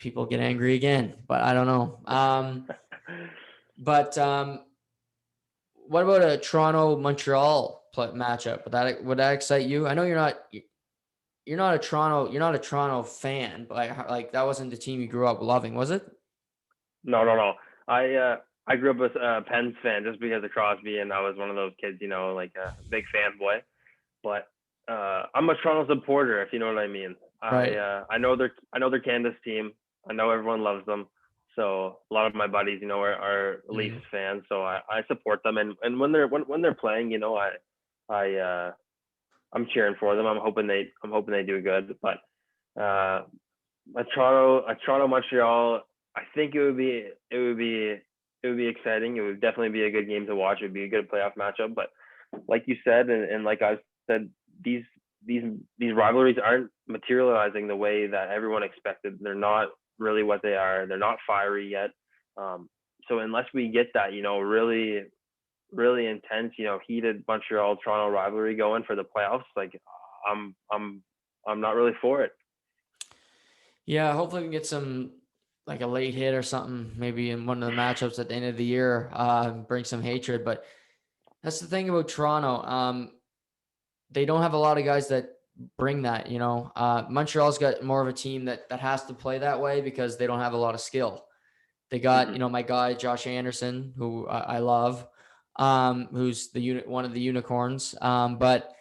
People get angry again, but I don't know. But what about a Toronto-Montreal matchup? Would that excite you? I know you're not a Toronto fan, but like that wasn't the team you grew up loving, was it? No. I grew up a Pens fan just because of Crosby, and I was one of those kids, like a big fanboy. But I'm a Toronto supporter, if you know what I mean. Right. I know they're Canada's team. I know everyone loves them. So a lot of my buddies, are Leafs fans. So I support them, and when they're playing, I'm cheering for them. I'm hoping they do good. But a Toronto Montreal, I think it would be exciting. It would definitely be a good game to watch. It would be a good playoff matchup. But like you said, and like I said, these rivalries aren't materializing the way that everyone expected. They're not really what they are. They're not fiery yet. So unless we get that, really, really intense, heated Montreal Toronto rivalry going for the playoffs, like I'm not really for it. Yeah, hopefully we can get some like a late hit or something, maybe in one of the matchups at the end of the year, bring some hatred. But that's the thing about Toronto. They don't have a lot of guys that bring that, Montreal's got more of a team that has to play that way because they don't have a lot of skill. They got, my guy, Josh Anderson, who I love, who's one of the unicorns. But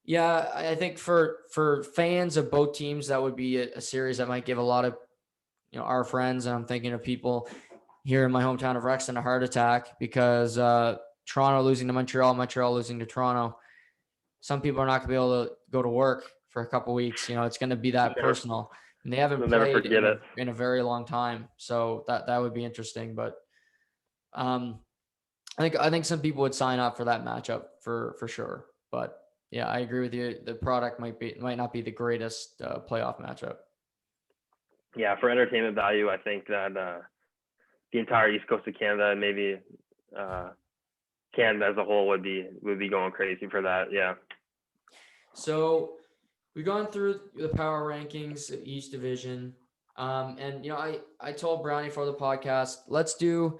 yeah, I think for fans of both teams, that would be a series that might give a lot of, our friends, and I'm thinking of people here in my hometown of Rexton, a heart attack because Toronto losing to Montreal losing to Toronto. Some people are not going to be able to go to work for a couple of weeks. It's going to be that personal, and they haven't played in a very long time. So that would be interesting. But I think some people would sign up for that matchup for sure. But yeah, I agree with you. The product might not be the greatest playoff matchup. Yeah, for entertainment value, I think that the entire East Coast of Canada, and maybe Canada as a whole, would be going crazy for that. Yeah. So we've gone through the power rankings of each division. And I told Brownie for the podcast, let's do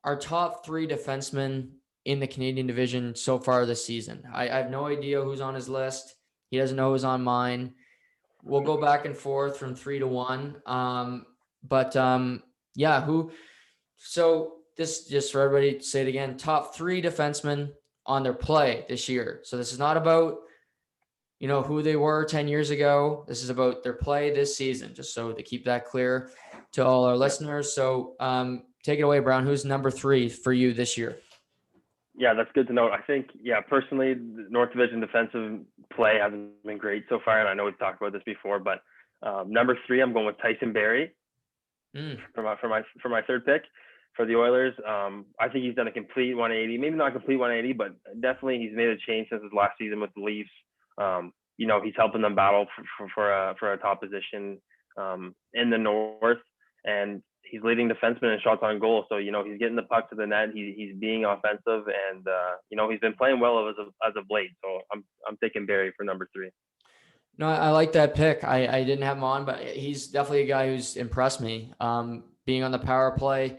our top 3 defensemen in the Canadian division so far this season. I have no idea who's on his list. He doesn't know who's on mine. We'll go back and forth from 3 to 1. So this, just for everybody to say it again, top 3 defensemen on their play this year. So this is not about, who they were 10 years ago. This is about their play this season, just so to keep that clear to all our listeners. So take it away, Brown. Who's number 3 for you this year? Yeah, that's good to know. I think, personally, the North Division defensive play hasn't been great so far, and I know we've talked about this before, but number 3, I'm going with Tyson Barrie for my third pick for the Oilers. I think he's done a complete 180, maybe not a complete 180, but definitely he's made a change since his last season with the Leafs. He's helping them battle for a top position in the North, and he's leading defenseman in shots on goal. So, he's getting the puck to the net. He's being offensive, and he's been playing well as of late. So I'm taking Barrie for number 3. No, I like that pick. I didn't have him on, but he's definitely a guy who's impressed me. Being on the power play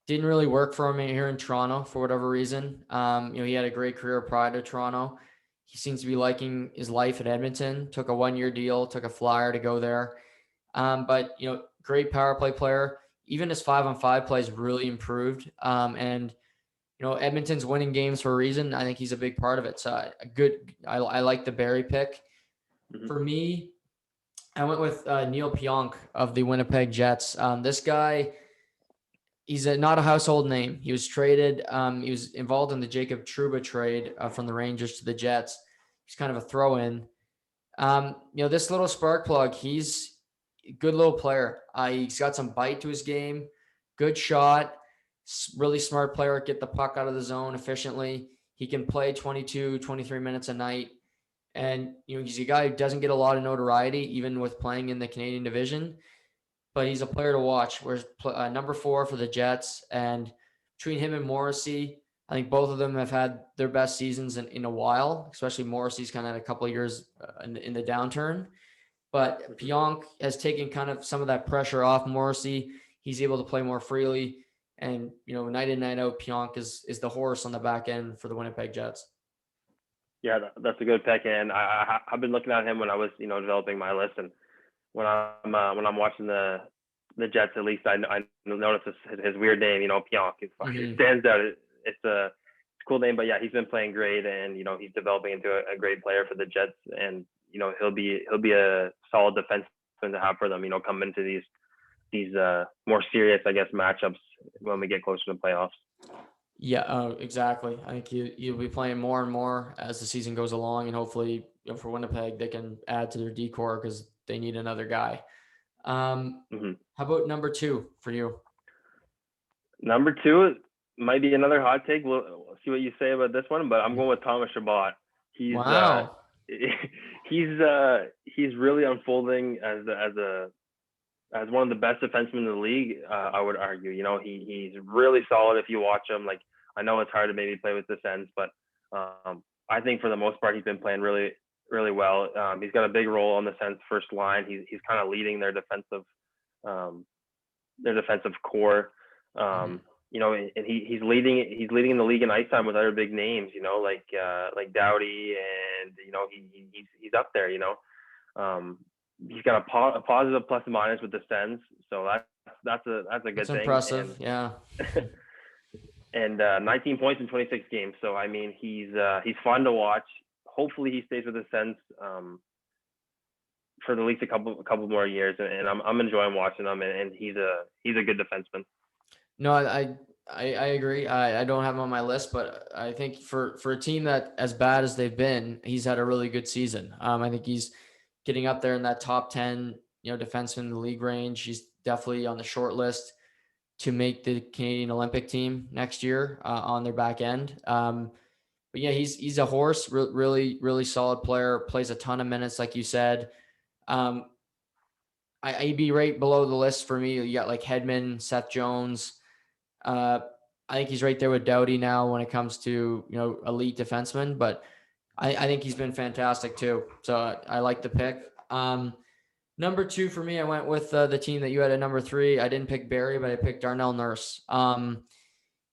didn't really work for him here in Toronto for whatever reason. He had a great career prior to Toronto. He seems to be liking his life at Edmonton. Took a 1-year deal, took a flyer to go there. But great power play player. Even his 5-on-5 plays really improved. And Edmonton's winning games for a reason. I think he's a big part of it. So I like the Barrie pick. Mm-hmm. For me, I went with Neil Piank of the Winnipeg Jets. This guy, he's not a household name. He was traded. He was involved in the Jacob Trouba trade from the Rangers to the Jets. He's kind of a throw-in. This little spark plug, he's a good little player. He's got some bite to his game, good shot, really smart player, get the puck out of the zone efficiently. He can play 22, 23 minutes a night. And, he's a guy who doesn't get a lot of notoriety, even with playing in the Canadian division, but he's a player to watch. Whereas number 4 for the Jets, and between him and Morrissey, I think both of them have had their best seasons in a while, especially Morrissey's kind of had a couple of years in the downturn. But Piank has taken kind of some of that pressure off Morrissey. He's able to play more freely. And, night in, night out, Piank is the horse on the back end for the Winnipeg Jets. Yeah, that's a good pick. And I've been looking at him when I was, developing my list. And when I'm watching the Jets, at least I noticed his weird name, Piank. It stands out. It's a cool name, but yeah, he's been playing great, and he's developing into a great player for the Jets, and he'll be a solid defenseman to have for them. Come into these more serious, I guess, matchups when we get closer to the playoffs. Yeah, exactly. I think you'll be playing more and more as the season goes along, and hopefully, for Winnipeg, they can add to their decor because they need another guy. Hmm. How about number two for you? Number two might be another hot take. We'll see what you say about this one, but I'm going with Thomas Chabot. He's Wow. he's really unfolding as one of the best defensemen in the league. I would argue. He's really solid if you watch him. Like, I know it's hard to maybe play with the Sens, but I think for the most part he's been playing really really well. He's got a big role on the Sens first line. He's kind of leading um, their defensive core. Mhm. And he's leading the league in ice time with other big names. Like Doughty, and he's up there. Um, he's got a positive plus and minus with the Sens, so that's a That's good thing. impressive. Yeah. And 19 points in 26 games. So I mean, he's fun to watch. Hopefully, he stays with the Sens for at least a couple more years, and I'm enjoying watching him. And he's a good defenseman. No, I agree. I don't have him on my list, but I think for a team that as bad as they've been, he's had a really good season. I think he's getting up there in that top 10, defenseman in the league range. He's definitely on the short list to make the Canadian Olympic team next year on their back end. But yeah, he's a horse, really, really solid player, plays a ton of minutes, like you said. Um, I'd be right below the list for me. You got like Hedman, Seth Jones. Uh, I think he's right there with Doughty now when it comes to, elite defensemen, but I think he's been fantastic too. So I like the pick. Number two for me, I went with the team that you had at number three. I didn't pick Barry, but I picked Darnell Nurse.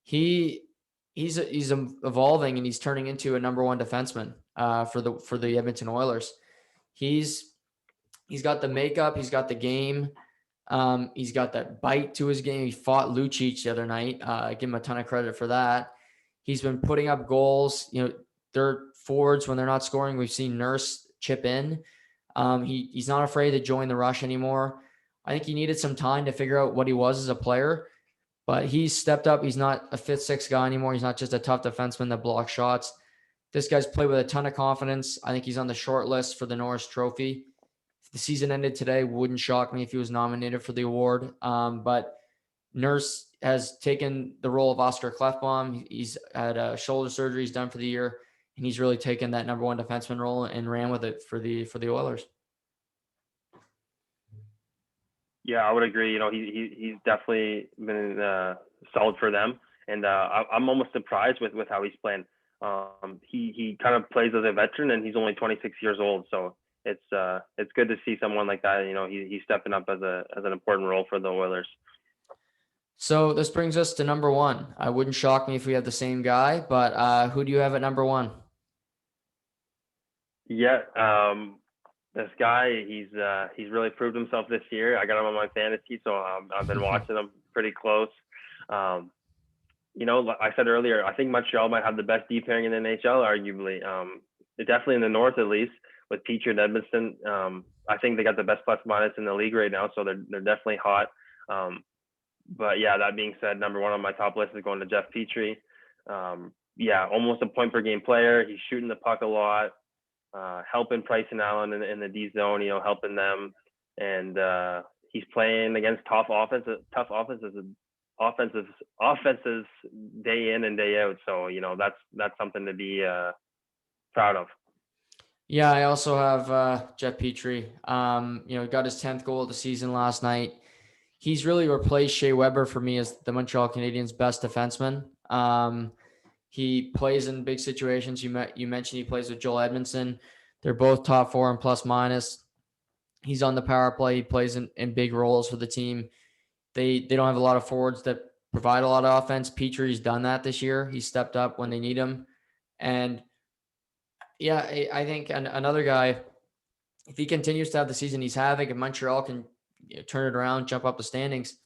He he's evolving and he's turning into a number one defenseman for the Edmonton Oilers. He's he's got the makeup, he's got the game. He's got that bite to his game. He fought Lucic the other night. I give him a ton of credit for that. He's been putting up goals. Their forwards, when they're not scoring, we've seen Nurse chip in. He's not afraid to join the rush anymore. I think he needed some time to figure out what he was as a player, but he's stepped up. He's not a fifth, sixth guy anymore. He's not just a tough defenseman that blocks shots. This guy's played with a ton of confidence. I think he's on the short list for the Norris Trophy. If the season ended today, wouldn't shock me if he was nominated for the award. But Nurse has taken the role of Oscar Klefbom. He's had shoulder surgery he's done for the year, and he's really taken that number one defenseman role and ran with it for the Oilers. Yeah, I would agree. He's definitely been solid for them, and I'm almost surprised with how he's playing. He kind of plays as a veteran, and he's only 26 years old, so it's good to see someone like that. He's stepping up as an important role for the Oilers. So this brings us to number one. I wouldn't shock me if we had the same guy, but who do you have at number one? Yeah, this guy, he's really proved himself this year. I got him on my fantasy, so I've been watching him pretty close. Um, like I said earlier, I think Montreal might have the best deep pairing in the NHL, arguably. Definitely in the North, at least, with Petry and Edmondson. I think they got the best plus minus in the league right now, so they're definitely hot. But yeah, that being said, number one on my top list is going to Jeff Petry. Yeah, almost a point per game player. He's shooting the puck a lot, helping Price and Allen in the D zone, helping them. And he's playing against tough offenses day in and day out. So, that's something to be proud of. Yeah, I also have Jeff Petry. He got his 10th goal of the season last night. He's really replaced Shea Weber for me as the Montreal Canadiens' best defenseman. He plays in big situations. You mentioned he plays with Joel Edmondson. They're both top four and plus minus. He's on the power play. He plays in big roles for the team. They don't have a lot of forwards that provide a lot of offense. Petry's done that this year. He stepped up when they need him. And yeah, I think another guy, if he continues to have the season he's having, and Montreal can turn it around, jump up the standings,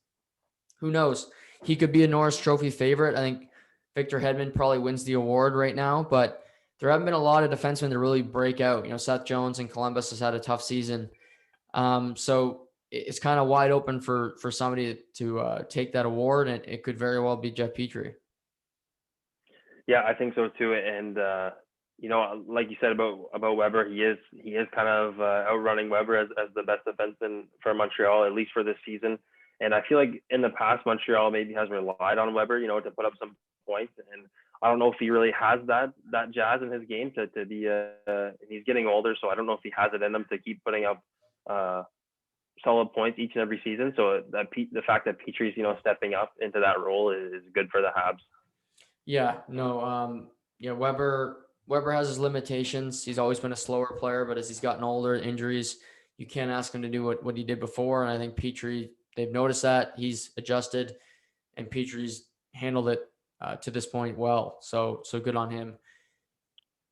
who knows? He could be a Norris Trophy favorite. I think Victor Hedman probably wins the award right now, but there haven't been a lot of defensemen to really break out. Seth Jones in Columbus has had a tough season. So it's kind of wide open for somebody to take that award, and it could very well be Jeff Petry. Yeah, I think so too. And like you said about Weber, he is kind of outrunning Weber as the best defenseman for Montreal, at least for this season. And I feel like in the past, Montreal maybe has relied on Weber, to put up some points. And I don't know if he really has that jazz in his game to be. He's getting older, so I don't know if he has it in him to keep putting up solid points each and every season. So the fact that Petry's stepping up into that role is good for the Habs. Yeah, no, yeah, Weber has his limitations. He's always been a slower player, but as he's gotten older, injuries, you can't ask him to do what he did before. And I think Petry, they've noticed that he's adjusted, and Petry's handled it to this point well. So good on him.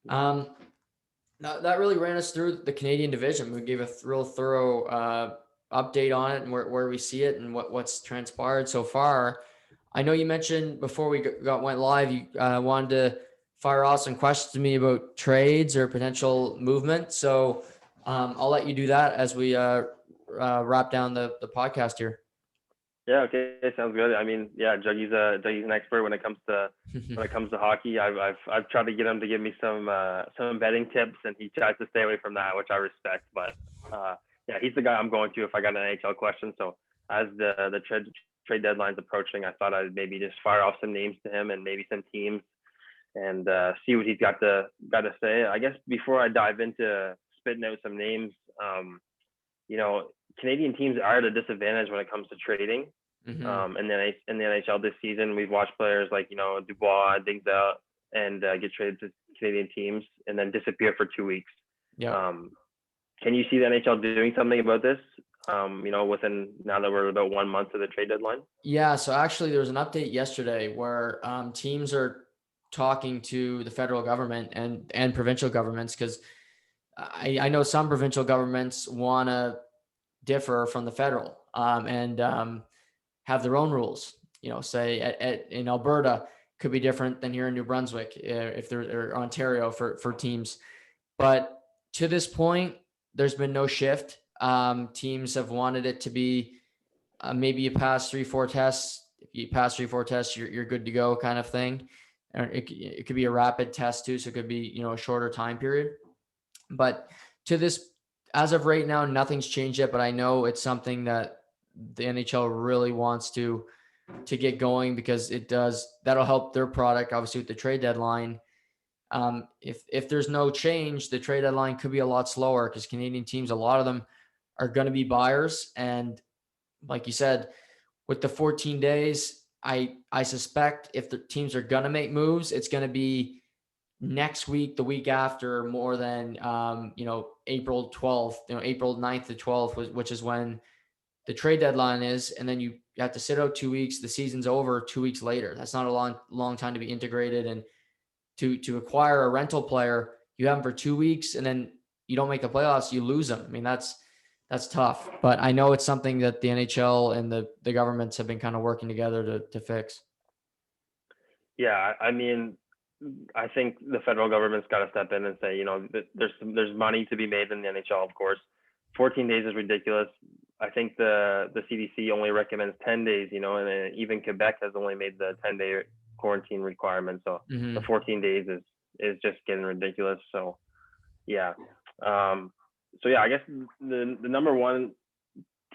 That really ran us through the Canadian division. We gave a real thorough update on it and where we see it and what's transpired so far. I know you mentioned before we went live, you wanted to fire off some questions to me about trades or potential movement. So I'll let you do that as we wrap down the podcast here. Yeah, okay, sounds good. I mean, yeah, Juggy's an expert when it comes to hockey. I've tried to get him to give me some betting tips, and he tries to stay away from that, which I respect. But yeah, he's the guy I'm going to if I got an NHL question. So as the trade deadline's approaching, I thought I'd maybe just fire off some names to him and maybe some teams and see what he's got to say. I guess before I dive into spitting out some names, Canadian teams are at a disadvantage when it comes to trading. Mm-hmm. In the NHL this season, we've watched players like Dubois, Digza, and get traded to Canadian teams and then disappear for 2 weeks. Yeah. Can you see the NHL doing something about this? Within now that we're about 1 month to the trade deadline. Yeah. So actually, there was an update yesterday where teams are talking to the federal government and provincial governments, because I know some provincial governments want to differ from the federal and have their own rules. Say in Alberta could be different than here in New Brunswick if they're Ontario for teams. But to this point, there's been no shift. Teams have wanted it to be maybe you pass 3-4 tests. If you pass 3-4 tests, you're good to go, kind of thing. It could be a rapid test too, so it could be a shorter time period. But as of right now, nothing's changed yet. But I know it's something that the NHL really wants to get going, because that'll help their product, obviously, with the trade deadline. If there's no change, the trade deadline could be a lot slower, because Canadian teams, a lot of them are going to be buyers. And like you said, with the 14 days, I suspect if the teams are going to make moves, it's going to be next week, the week after, more than, April 12th, April 9th to 12th, which is when the trade deadline is. And then you have to sit out 2 weeks. The season's over 2 weeks later. That's not a long time to be integrated. And to acquire a rental player, you have them for 2 weeks and then you don't make the playoffs, you lose them. I mean, that's tough, but I know it's something that the NHL and the governments have been kind of working together to fix. Yeah, I mean, I think the federal government's got to step in and say, there's money to be made in the NHL, of course. 14 days is ridiculous. I think the CDC only recommends 10 days, and even Quebec has only made the 10-day quarantine requirement. So the 14 days is just getting ridiculous. So yeah. I guess the number one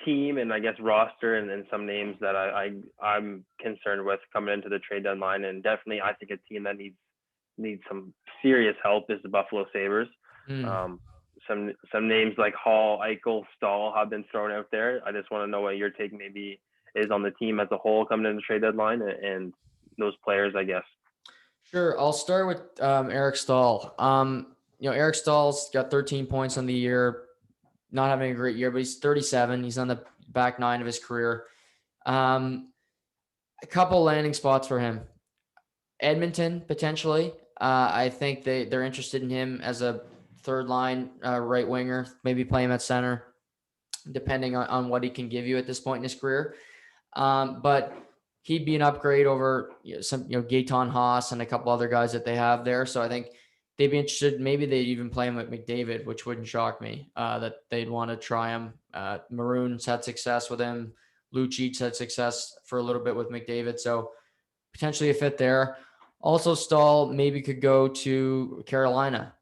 team and I guess roster and some names that I'm concerned with coming into the trade deadline, and definitely I think a team that needs some serious help is the Buffalo Sabres. Some names like Hall, Eichel, Stahl have been thrown out there. I just want to know what your take maybe is on the team as a whole coming into the trade deadline and those players, I guess. Sure. I'll start with Eric Stahl. Eric Stahl's got 13 points on the year, not having a great year, but he's 37. He's on the back nine of his career. A couple landing spots for him. Edmonton, potentially. I think they're interested in him as a third line right winger, maybe play him at center, depending on what he can give you at this point in his career. But he'd be an upgrade over Gaetan Haas and a couple other guys that they have there. So I think they'd be interested. Maybe they'd even play him with McDavid, which wouldn't shock me that they'd want to try him. Maroon's had success with him. Lucic had success for a little bit with McDavid. So potentially a fit there. Also, Stahl maybe could go to Carolina,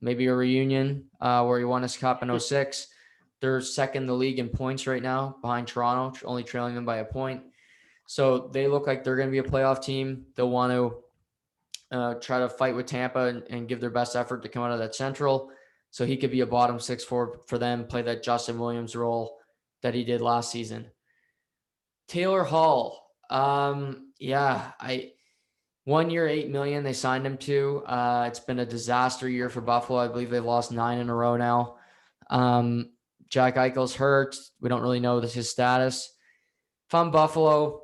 maybe a reunion where he won his cup in 06. They're second in the league in points right now behind Toronto, only trailing them by a point. So they look like they're going to be a playoff team. They'll want to try to fight with Tampa and give their best effort to come out of that Central. So he could be a bottom six for them, play that Justin Williams role that he did last season. Taylor Hall. Yeah, 1 year, $8 million they signed him to. It's been a disaster year for Buffalo. I believe they've lost 9 in a row now. Jack Eichel's hurt. We don't really know his status. If I'm Buffalo,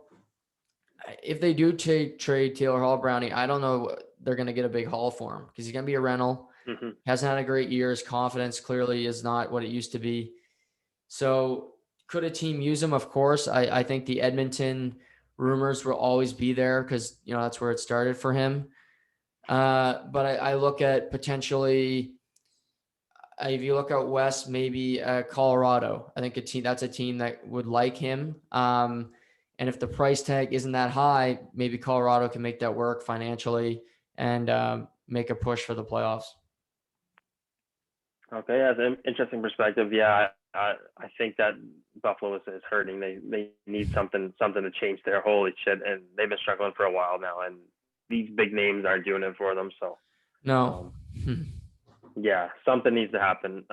if they do trade Taylor Hall, Brownie, I don't know they're going to get a big haul for him because he's going to be a rental. Mm-hmm. Hasn't had a great year. His confidence clearly is not what it used to be. So could a team use him? Of course. I think the Edmonton rumors will always be there because, that's where it started for him. But I look at potentially, if you look out west, maybe Colorado. I think that's a team that would like him. And if the price tag isn't that high, maybe Colorado can make that work financially and make a push for the playoffs. Okay, that's an interesting perspective. Yeah, I think that Buffalo is hurting. They need something to change their holy shit, and they've been struggling for a while now, and these big names aren't doing it for them. So no, yeah, something needs to happen.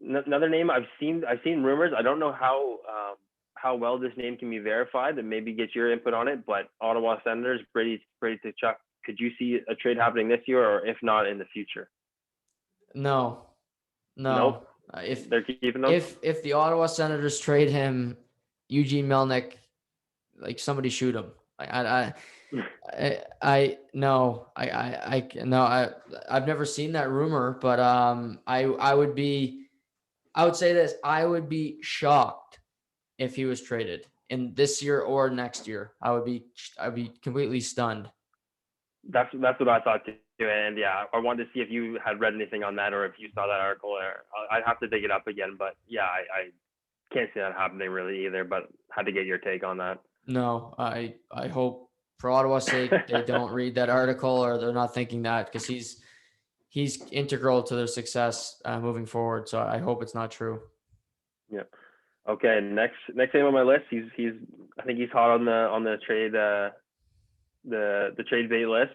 Another name I've seen rumors. I don't know how well this name can be verified, and maybe get your input on it. But Ottawa Senators, Brady Tkachuk. Could you see a trade happening this year, or if not, in the future? No. Nope. If they're keeping them, if the Ottawa Senators trade him, Eugene Melnyk, like somebody shoot him. I've never seen that rumor, but I would say this: I would be shocked if he was traded in this year or next year. I'd be completely stunned. That's what I thought too. And yeah, I wanted to see if you had read anything on that or if you saw that article. Or I'd have to dig it up again. But yeah, I can't see that happening really either. But had to get your take on that. No, I hope for Ottawa's sake they don't read that article or they're not thinking that because he's integral to their success moving forward. So I hope it's not true. Yeah. Okay. Next name on my list. I think he's hot on the trade the trade bait list.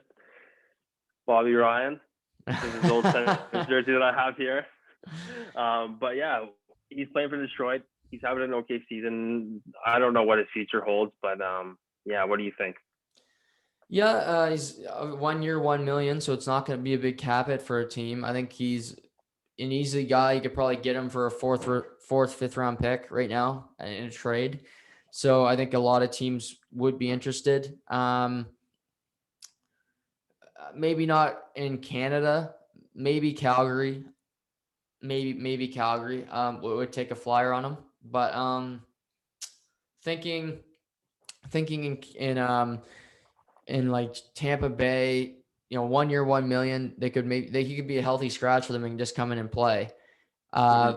Bobby Ryan. This is his old jersey that I have here. But yeah, he's playing for Detroit. He's having an okay season. I don't know what his future holds, but yeah, what do you think? Yeah, he's 1 year, $1 million, so it's not going to be a big cap hit for a team. I think he's an easy guy. You could probably get him for a fourth, fifth round pick right now in a trade. So I think a lot of teams would be interested. Maybe not in Canada, maybe Calgary, maybe Calgary would take a flyer on him. But thinking in like Tampa Bay, 1 year, $1 million, he could be a healthy scratch for them and just come in and play.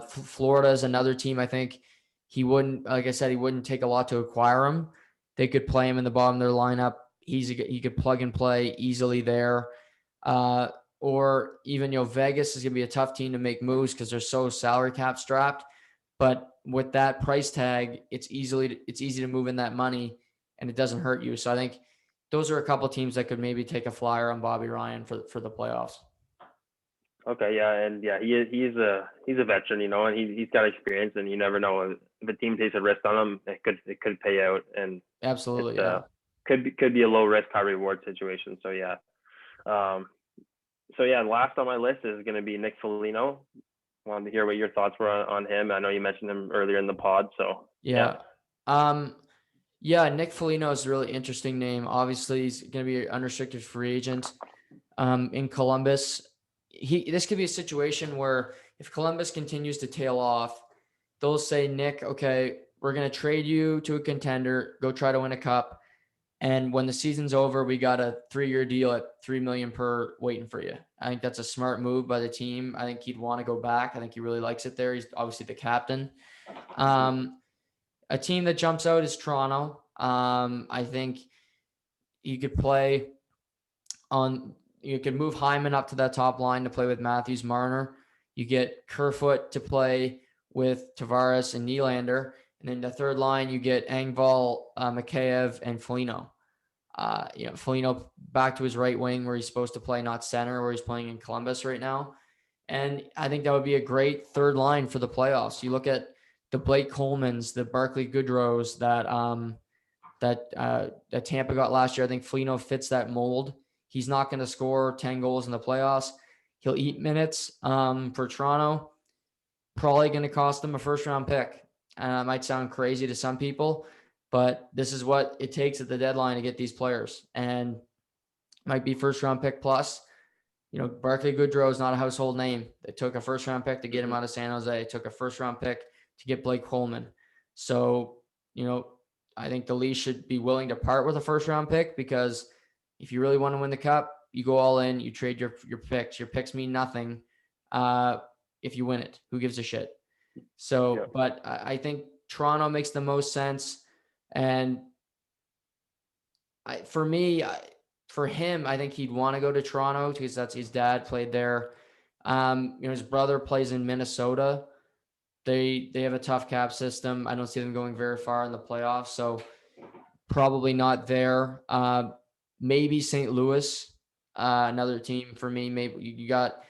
Florida is another team. I think he wouldn't, like I said, he wouldn't take a lot to acquire him. They could play him in the bottom of their lineup. He could plug and play easily there. Or even, Vegas is going to be a tough team to make moves because they're so salary cap strapped. But with that price tag, it's easy to move in that money and it doesn't hurt you. So I think those are a couple of teams that could maybe take a flyer on Bobby Ryan for the playoffs. Okay, yeah, and yeah, he's a veteran, and he's got experience, and you never know if a team takes a risk on him, it could pay out, and absolutely, could be a low risk, high reward situation. So yeah, last on my list is going to be Nick Foligno. Wanted to hear what your thoughts were on him. I know you mentioned him earlier in the pod, so yeah. Nick Foligno is a really interesting name. Obviously, he's going to be an unrestricted free agent in Columbus. This could be a situation where if Columbus continues to tail off, they'll say, Nick, okay, we're going to trade you to a contender, go try to win a cup. And when the season's over, we got a 3-year deal at $3 million per waiting for you. I think that's a smart move by the team. I think he'd want to go back. I think he really likes it there. He's obviously the captain. A team that jumps out is Toronto. I think you could play on. You could move Hyman up to that top line to play with Matthews, Marner. You get Kerfoot to play with Tavares and Nylander. And then the third line, you get Engvall, Mikheyev, and Foligno. Foligno back to his right wing where he's supposed to play, not center, where he's playing in Columbus right now. And I think that would be a great third line for the playoffs. You look at the Blake Colemans, the Barclay Goodrows that Tampa got last year. I think Foligno fits that mold. He's not going to score 10 goals in the playoffs. He'll eat minutes for Toronto. Probably going to cost them a first-round pick. It might sound crazy to some people, but this is what it takes at the deadline to get these players. And might be first-round pick plus. Barclay Goodrow is not a household name. They took a first-round pick to get him out of San Jose. They took a first-round pick to get Blake Coleman. So, I think the Leafs should be willing to part with a first-round pick, because if you really want to win the cup, you go all in, you trade your picks. Your picks mean nothing if you win it. Who gives a shit? So, yeah. But I think Toronto makes the most sense. And for him, I think he'd want to go to Toronto because that's his dad played there. His brother plays in Minnesota. They have a tough cap system. I don't see them going very far in the playoffs, so probably not there. Maybe St. Louis, another team for me. Maybe you got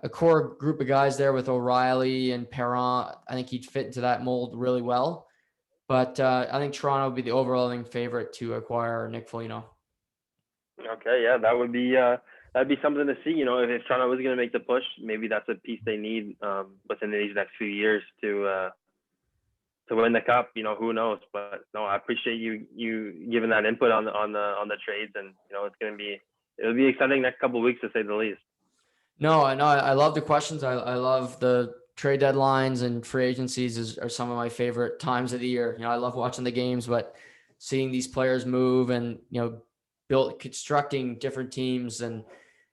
a core group of guys there with O'Reilly and Perron. I think he'd fit into that mold really well. But I think Toronto would be the overwhelming favorite to acquire Nick Foligno. Okay, yeah, that'd be something to see. If Toronto was going to make the push, maybe that's a piece they need within these next few years to win the cup. Who knows? But no, I appreciate you giving that input on the trades, and it'll be exciting next couple of weeks, to say the least. No, I love the questions. I love the trade deadlines, and free agencies are some of my favorite times of the year. I love watching the games, but seeing these players move and constructing different teams and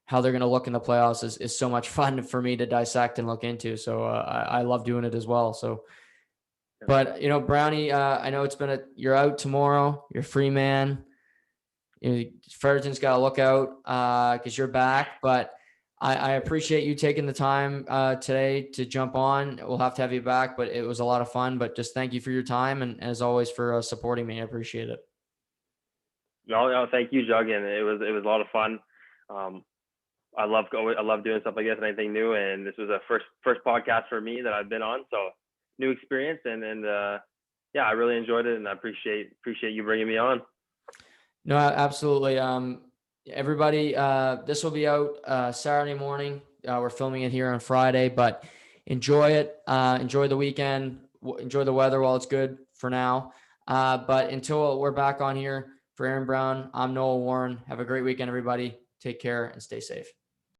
how they're going to look in the playoffs is so much fun for me to dissect and look into. So I love doing it as well. So, but Brownie, I know you're out tomorrow. You're a free man. Fredericton's got to look out because you're back. But I appreciate you taking the time today to jump on. We'll have to have you back, but it was a lot of fun. But just thank you for your time and as always for supporting me. I appreciate it. No, thank you, Jug. And it was a lot of fun. I love doing stuff like this and anything new. And this was a first podcast for me that I've been on. So new experience. And I really enjoyed it, and I appreciate you bringing me on. No, absolutely. Everybody, this will be out Saturday morning. We're filming it here on Friday, but enjoy it. Enjoy the weekend. Enjoy the weather while it's good for now. But until we're back on here, for Aaron Brown, I'm Noah Warren. Have a great weekend, everybody. Take care and stay safe.